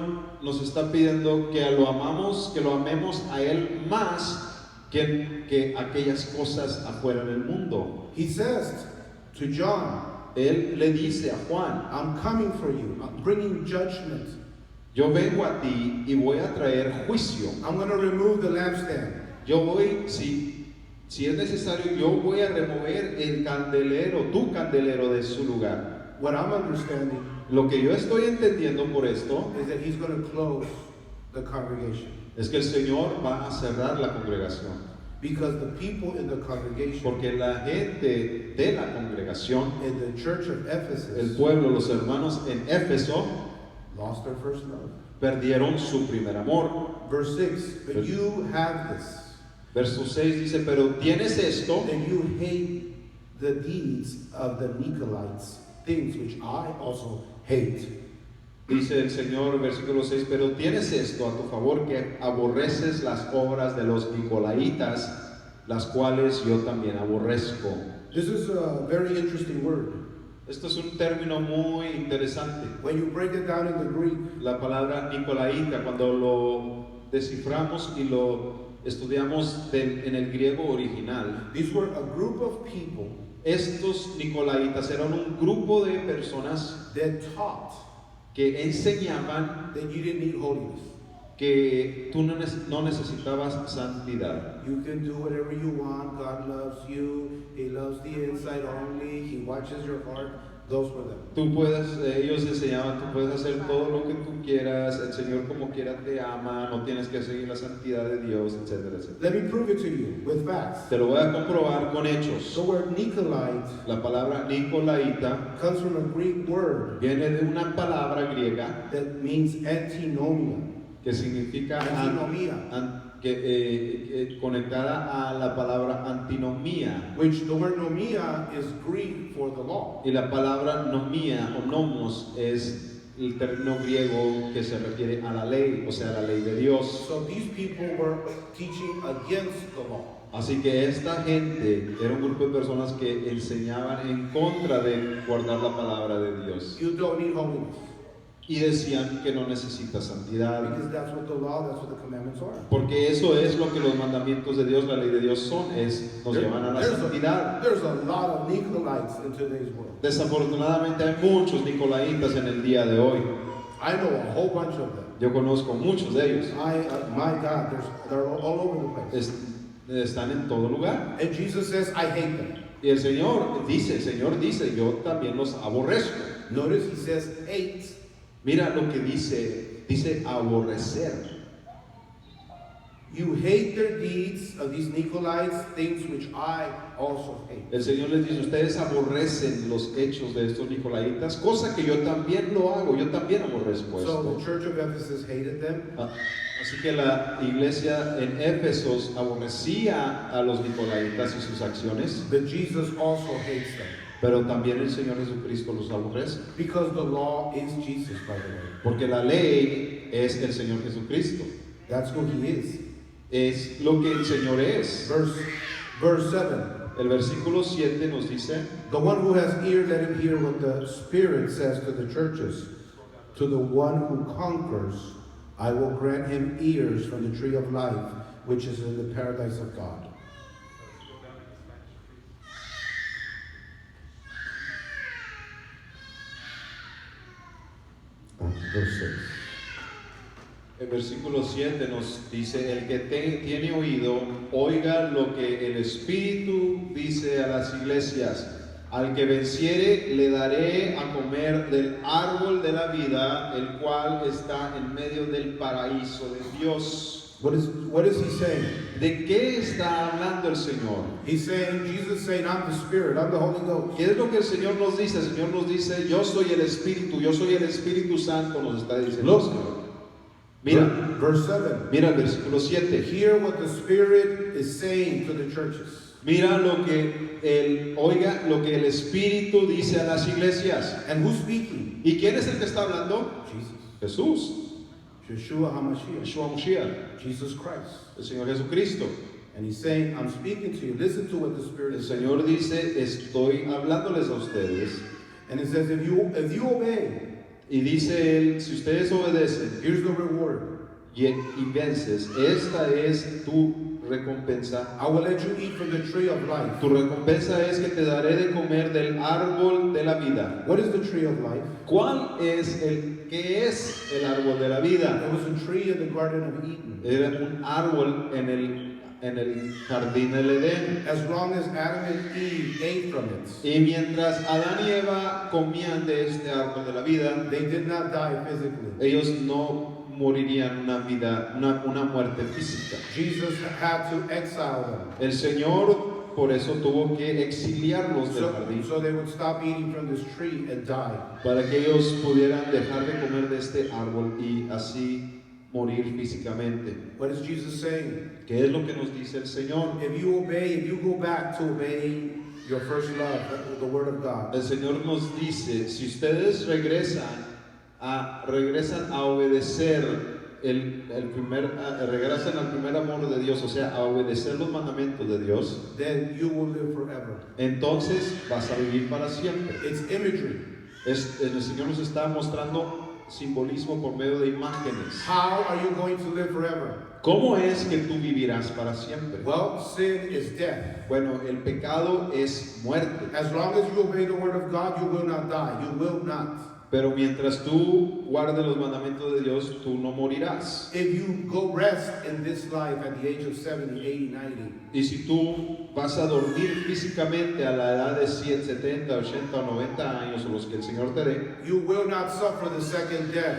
nos está pidiendo que lo amemos a Él más que aquellas cosas afuera en el mundo. He says to John, Él le dice a Juan, I'm coming for you. I'm bringing judgment. yo vengo a ti y voy a traer juicio. I'm going to remove the lampstand. Yo voy, si es necesario, yo voy a remover el candelero, tu candelero de su lugar. What I'm understanding Lo que yo estoy entendiendo por esto is that He's going to close the congregation. es que el Señor va a cerrar la congregación. Because the people in the congregation, Porque la gente de la congregación, in the church of el Ephesus, pueblo, los hermanos en Éfeso, lost their first love. perdieron su primer amor. Verse 6, but you have this, Verso 6 dice, pero tienes esto, and you hate the deeds of the Nicolaitans, things which I also hate. dice el Señor, versículo 6, pero tienes esto a tu favor, que aborreces las obras de los Nicolaitas, las cuales yo también aborrezco. This is a very interesting word. Esto es un término muy interesante. When you break it down in the Greek, La palabra Nicolaita, cuando lo desciframos y lo estudiamos en el griego original, these were a group of people estos Nicolaitas eran un grupo de personas that taught que enseñaban that you didn't need holiness. que tú no necesitabas santidad. You can do whatever you want. God loves you. He loves the inside only. He watches your heart. Those were them. Ellos enseñaban, tú puedes hacer todo lo que tú quieras, el Señor como quiera te ama, no tienes que seguir la santidad de Dios, etcétera, etcétera. Let me prove it to you with facts. Te lo voy a comprobar con hechos. The word Nicolite La palabra Nicolaita comes from a Greek word viene de una palabra griega that means antinomia. que significa Antinomía. conectada a la palabra antinomía. Which the word nomia is Greek for the law. Y la palabra nomía o nomos es el término griego que se refiere a la ley, o sea, la ley de Dios. So these people were teaching against the law. Así que esta gente era un grupo de personas que enseñaban en contra de guardar la palabra de Dios. You don't need holiness. Y decían que no necesita santidad. Because that's what the law, that's what the commandments are. Porque eso es lo que los mandamientos de Dios, la ley de Dios son, nos llevan a la santidad. There's a lot of Nicolaites in today's world. Desafortunadamente hay muchos Nicolaitas en el día de hoy. I know a whole bunch of them. Yo conozco muchos de ellos. My God, they're all over the place. Están en todo lugar. And Jesus says, I hate them. Y el Señor dice, yo también los aborrezco. Notice he says hate. Mira lo que dice aborrecer. You hate their deeds of these Nicolaites, things which I also hate. El Señor les dice, ustedes aborrecen los hechos de estos Nicolaitas, cosa que yo también lo hago, yo también aborrezco So esto. the church of Ephesus hated them. Así que la iglesia en Éfesos aborrecía a los Nicolaitas y sus acciones, But Jesus also hates them. pero también el Señor Jesucristo los aborrece. Because the law is Jesus, by the way. Porque la ley es el Señor Jesucristo. That's who he is. Es lo que el Señor es. Verse 7. El versículo 7 nos dice, The one who has ear, let him hear what the Spirit says to the churches. To the one who conquers, I will grant him ears from the tree of life, which is in the paradise of God. Verse 6. el versículo 7 nos dice, el que tiene oído, oiga lo que el Espíritu dice a las iglesias. Al que venciere, le daré a comer del árbol de la vida, el cual está en medio del paraíso de Dios. What is he saying? ¿De qué está hablando el Señor? He's saying, Jesus is saying, I'm the Spirit, I'm the Holy Ghost. ¿Qué es lo que el Señor nos dice? El Señor nos dice, yo soy el Espíritu Santo, nos está diciendo el Señor. Mira, Verse 7. mira el versículo 7. Hear what the Spirit is saying to the churches. Mira oiga lo que el Espíritu dice a las iglesias. And who's speaking? ¿Y quién es el que está hablando? Jesus. Jesús, Yeshua HaMashiach. Yeshua Mashiach, Jesus Christ. el Señor Jesucristo. And he's saying, I'm speaking to you. Listen to what the Spirit El is saying. Señor dice, estoy hablándoles a ustedes. And it says, if you obey, Y dice él, si ustedes obedecen here's the reward. y vences, esta es tu recompensa. I will let you eat from the tree of life. Tu recompensa es que te daré de comer del árbol de la vida. What is the tree of life? ¿Qué es el árbol de la vida? It was a tree in the Garden of Eden. Era un árbol en el jardín del Edén. As long as Adam and Eve ate from it, Y mientras Adán y Eva comían de este árbol de la vida, they did not die physically. ellos no morirían una muerte física. Jesus had to exile them. El Señor por eso tuvo que exiliarlos del jardín, So they would stop eating from this tree and die. para que ellos pudieran dejar de comer de este árbol y así morir físicamente. What is Jesus saying? ¿Qué es lo que nos dice el Señor? If you obey, if you go back to obeying your first love, the Word of God, El Señor nos dice, si ustedes regresan a obedecer regresan al primer amor de Dios, o sea, a obedecer los mandamientos de Dios, then you will live forever. entonces vas a vivir para siempre. It's imagery. El Señor nos está mostrando simbolismo por medio de imágenes. How are you going to live forever? ¿Cómo es que tú vivirás para siempre? Well, sin is death. Bueno, el pecado es muerte, As long as you obey the Word of God, you will not die. You will not. pero mientras tú guardes los mandamientos de Dios, tú no morirás. If you go rest in this life at the age of 70, 80, 90, Y si tú vas a dormir físicamente a la edad de 70, 80 o 90 años, o los que el Señor te dé, you will not suffer the second death,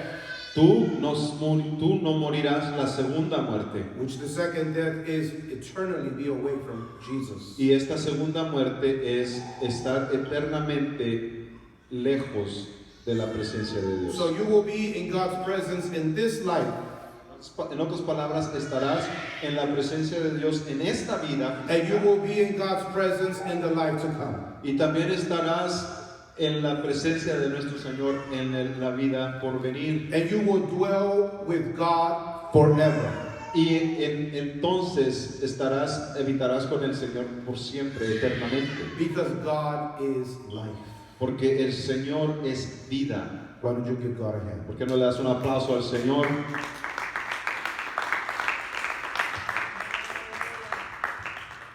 tú no morirás la segunda muerte. which the second death is eternally be away from Jesus. Y esta segunda muerte es estar eternamente lejos de la presencia de Dios. So you will be in God's presence in this life, En otras palabras, estarás en la presencia de Dios en esta vida and you will be in God's presence in the life to come. y también estarás en la presencia de nuestro Señor en la vida por venir. And you will dwell with God forever. Y entonces habitarás con el Señor por siempre, eternamente. Because God is life. Porque el Señor es vida. Why don't you give God a hand? ¿Por qué no le das un aplauso al Señor?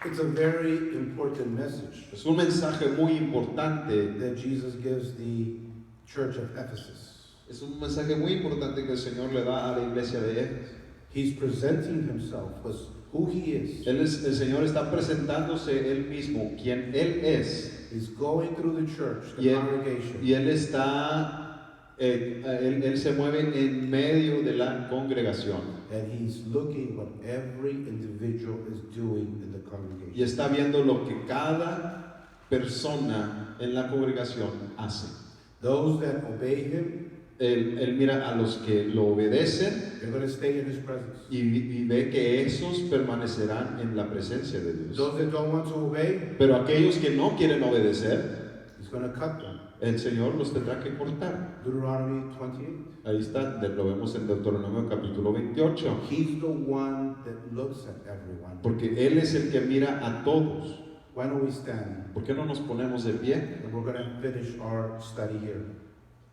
It's a very important message Es un mensaje muy importante. that Jesus gives the church of Ephesus. Es un mensaje muy importante que el Señor le da a la iglesia de Éfeso. He's presenting himself as who he is. El Señor está presentándose Él mismo, quien Él es. He's going through the church, the Y congregation. Él él se mueve en medio de la congregación. And he's looking what every individual is doing in the Y congregation. está viendo lo que cada persona en la congregación hace. Those that obey him, Él mira a los que lo obedecen they're going to stay in his presence. y ve que esos permanecerán en la presencia de Dios. Those that don't want to obey, Pero aquellos que no quieren obedecer, he's going to cut them. el Señor los tendrá que cortar. Deuteronomy 28. Ahí está, lo vemos en Deuteronomio capítulo 28. He's the one that looks at everyone. Porque Él es el que mira a todos. Why don't we stand? ¿Por qué no nos ponemos de pie? And we're going to finish our study here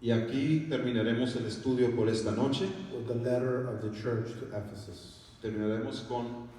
Y aquí terminaremos el estudio por esta noche. with the letter of the church to Ephesus. Terminaremos con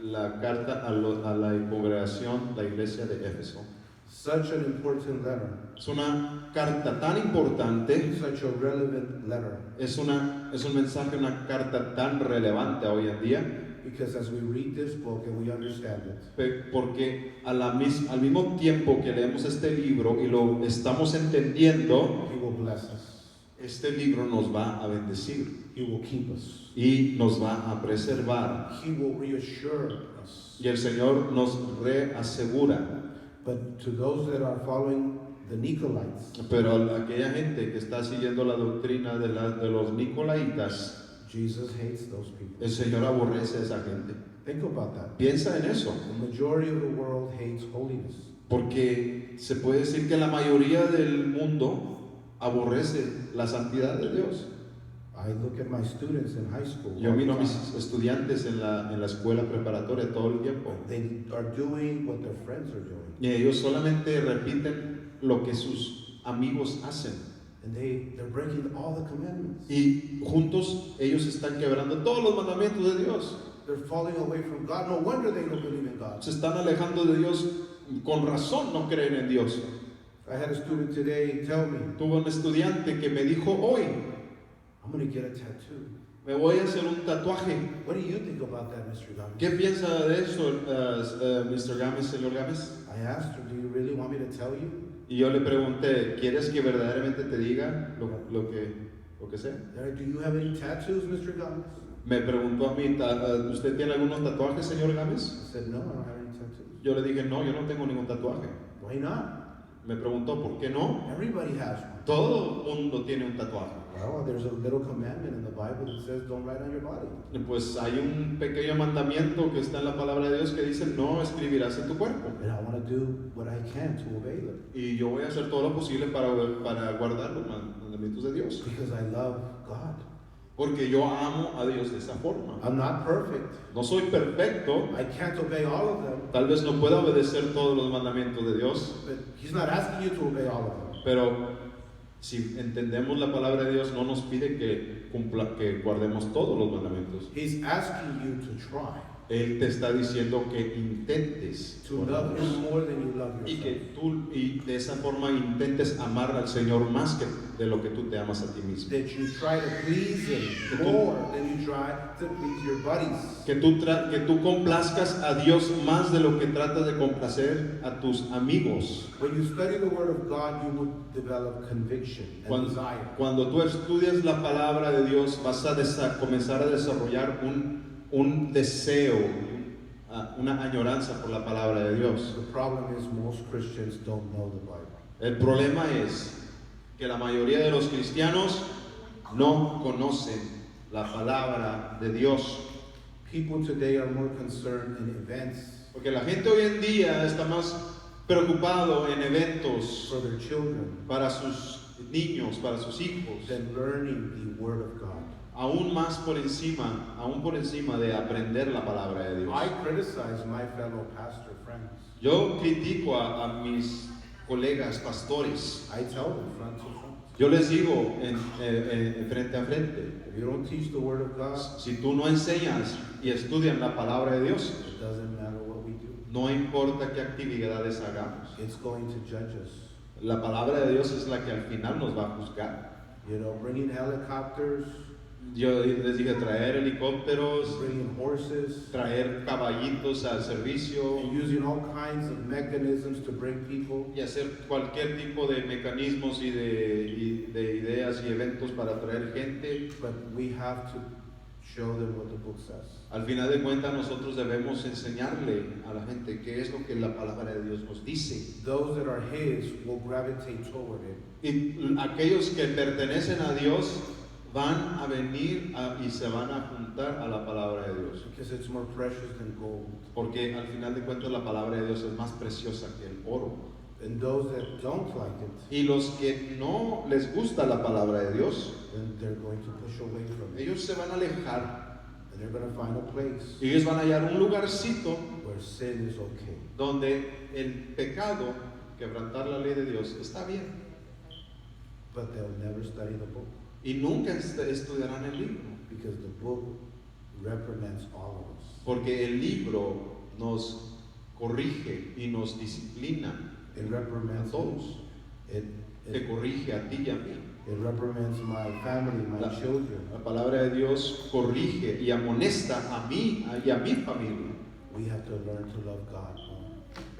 la carta a la congregación, la iglesia de Éfeso. Such an important letter, Es una carta tan importante, such a relevant letter, es un mensaje, una carta tan relevante hoy en día, because as we read this book and we understand it, porque al mismo tiempo que leemos este libro y lo estamos entendiendo, He will bless us. este libro nos va a bendecir He will keep us. y nos va a preservar. He will reassure us. Y el Señor nos reasegura. But to those that are following the Nicolaitans, Pero a aquella gente que está siguiendo la doctrina de los Nicolaitas, Jesus hates those people. el Señor aborrece a esa gente. Think about that. Piensa en eso, The majority of the world hates holiness. porque se puede decir que la mayoría del mundo aborrece la santidad de Dios. I look at my students in high school. Yo miro a mis estudiantes en la escuela preparatoria todo el tiempo, They are doing what their friends are doing. y ellos solamente repiten lo que sus amigos hacen, And they're breaking all the commandments. y juntos ellos están quebrando todos los mandamientos de Dios. They're falling away from God. No wonder they don't believe in God. Se están alejando de Dios, con razón no creen en Dios. I had a student today tell me, Tuve un estudiante que me dijo hoy, I'm going to get a tattoo. me voy a hacer un tatuaje. What do you think about that, Mr. Gámez? ¿Qué piensa de eso, Mr. Gámez, señor Gámez? I asked her, do you really want me to tell you? Y yo le pregunté, ¿quieres que verdaderamente te diga lo que sé? Do you have any tattoos, Mr. Gámez? Me preguntó a mí, ¿usted tiene algunos tatuajes, señor Gámez? I said, no, I don't have any tattoos. Yo le dije, no, yo no tengo ningún tatuaje. Why not? Me preguntó, ¿por qué no? Everybody has one. Todo el mundo tiene un tatuaje. Well, there's a little commandment in the Bible that says don't write on your body. Pues hay un pequeño mandamiento que está en la palabra de Dios que dice, no escribirás en tu cuerpo. And I want to do what I can to obey them. Y yo voy a hacer todo lo posible para guardar los mandamientos de Dios. Because I love God. Porque yo amo a Dios de esa forma. I'm not perfect. No soy perfecto. I can't obey all of them. Tal vez no pueda obedecer todos los mandamientos de Dios. But He's not asking you to obey all of them. Pero si entendemos la palabra de Dios, no nos pide que guardemos todos los mandamientos. He's asking you to try Él te está diciendo que intentes to love Him more than you love y yourself. que tú de esa forma intentes amar al Señor más que de lo que tú te amas a ti mismo. That you try to please Him more than you try to please your buddies. Que tú complazcas a Dios más de lo que tratas de complacer a tus amigos. When you study the Word of God, you will develop conviction and desire. Cuando tú estudias la palabra de Dios, vas a comenzar a desarrollar un deseo, una añoranza por la palabra de Dios. The problem is most Christians don't know the Bible. El problema es que la mayoría de los cristianos no conocen la palabra de Dios. People today are more concerned in events Porque la gente hoy en día está más preocupado en eventos for their children para sus niños, para sus hijos, than learning the Word of God. aún por encima de aprender la palabra de Dios. I criticize my fellow pastor friends. Yo critico a mis colegas pastores. I tell them front to front. Yo les digo frente a frente, If you don't teach the Word of God, si tú no enseñas y estudias la palabra de Dios, it doesn't matter what we do. no importa qué actividades hagamos. It's going to judge us. La palabra de Dios es la que al final nos va a juzgar. You know, bringing helicopters, Yo les dije traer helicópteros, bringing horses, traer caballitos al servicio and using all kinds of mechanisms to bring people. y hacer cualquier tipo de mecanismos y de ideas y eventos para traer gente. But we have to show them what the book says. Al final de cuentas nosotros debemos enseñarle a la gente qué es lo que la palabra de Dios nos dice. Those that are His will gravitate toward it. Y aquellos que pertenecen a Dios van a venir y se van a juntar a la palabra de Dios. Because it's more precious than gold. Porque al final de cuentas la palabra de Dios es más preciosa que el oro. And those that don't like it, Y los que no les gusta la palabra de Dios, then they're going to push away from it. ellos se van a alejar And they're going to find a place y ellos van a hallar un lugarcito where sin is okay. donde el pecado, quebrantar la ley de Dios, está bien. But they'll never study the book Y nunca estudiarán el libro, because the book reprimands all of us. porque el libro nos corrige y nos disciplina It a reprimands todos. It, Te it, corrige a ti y a mí. it reprimands my family, my children. La palabra de Dios corrige y amonesta a mí y a mi familia. We have to learn to love God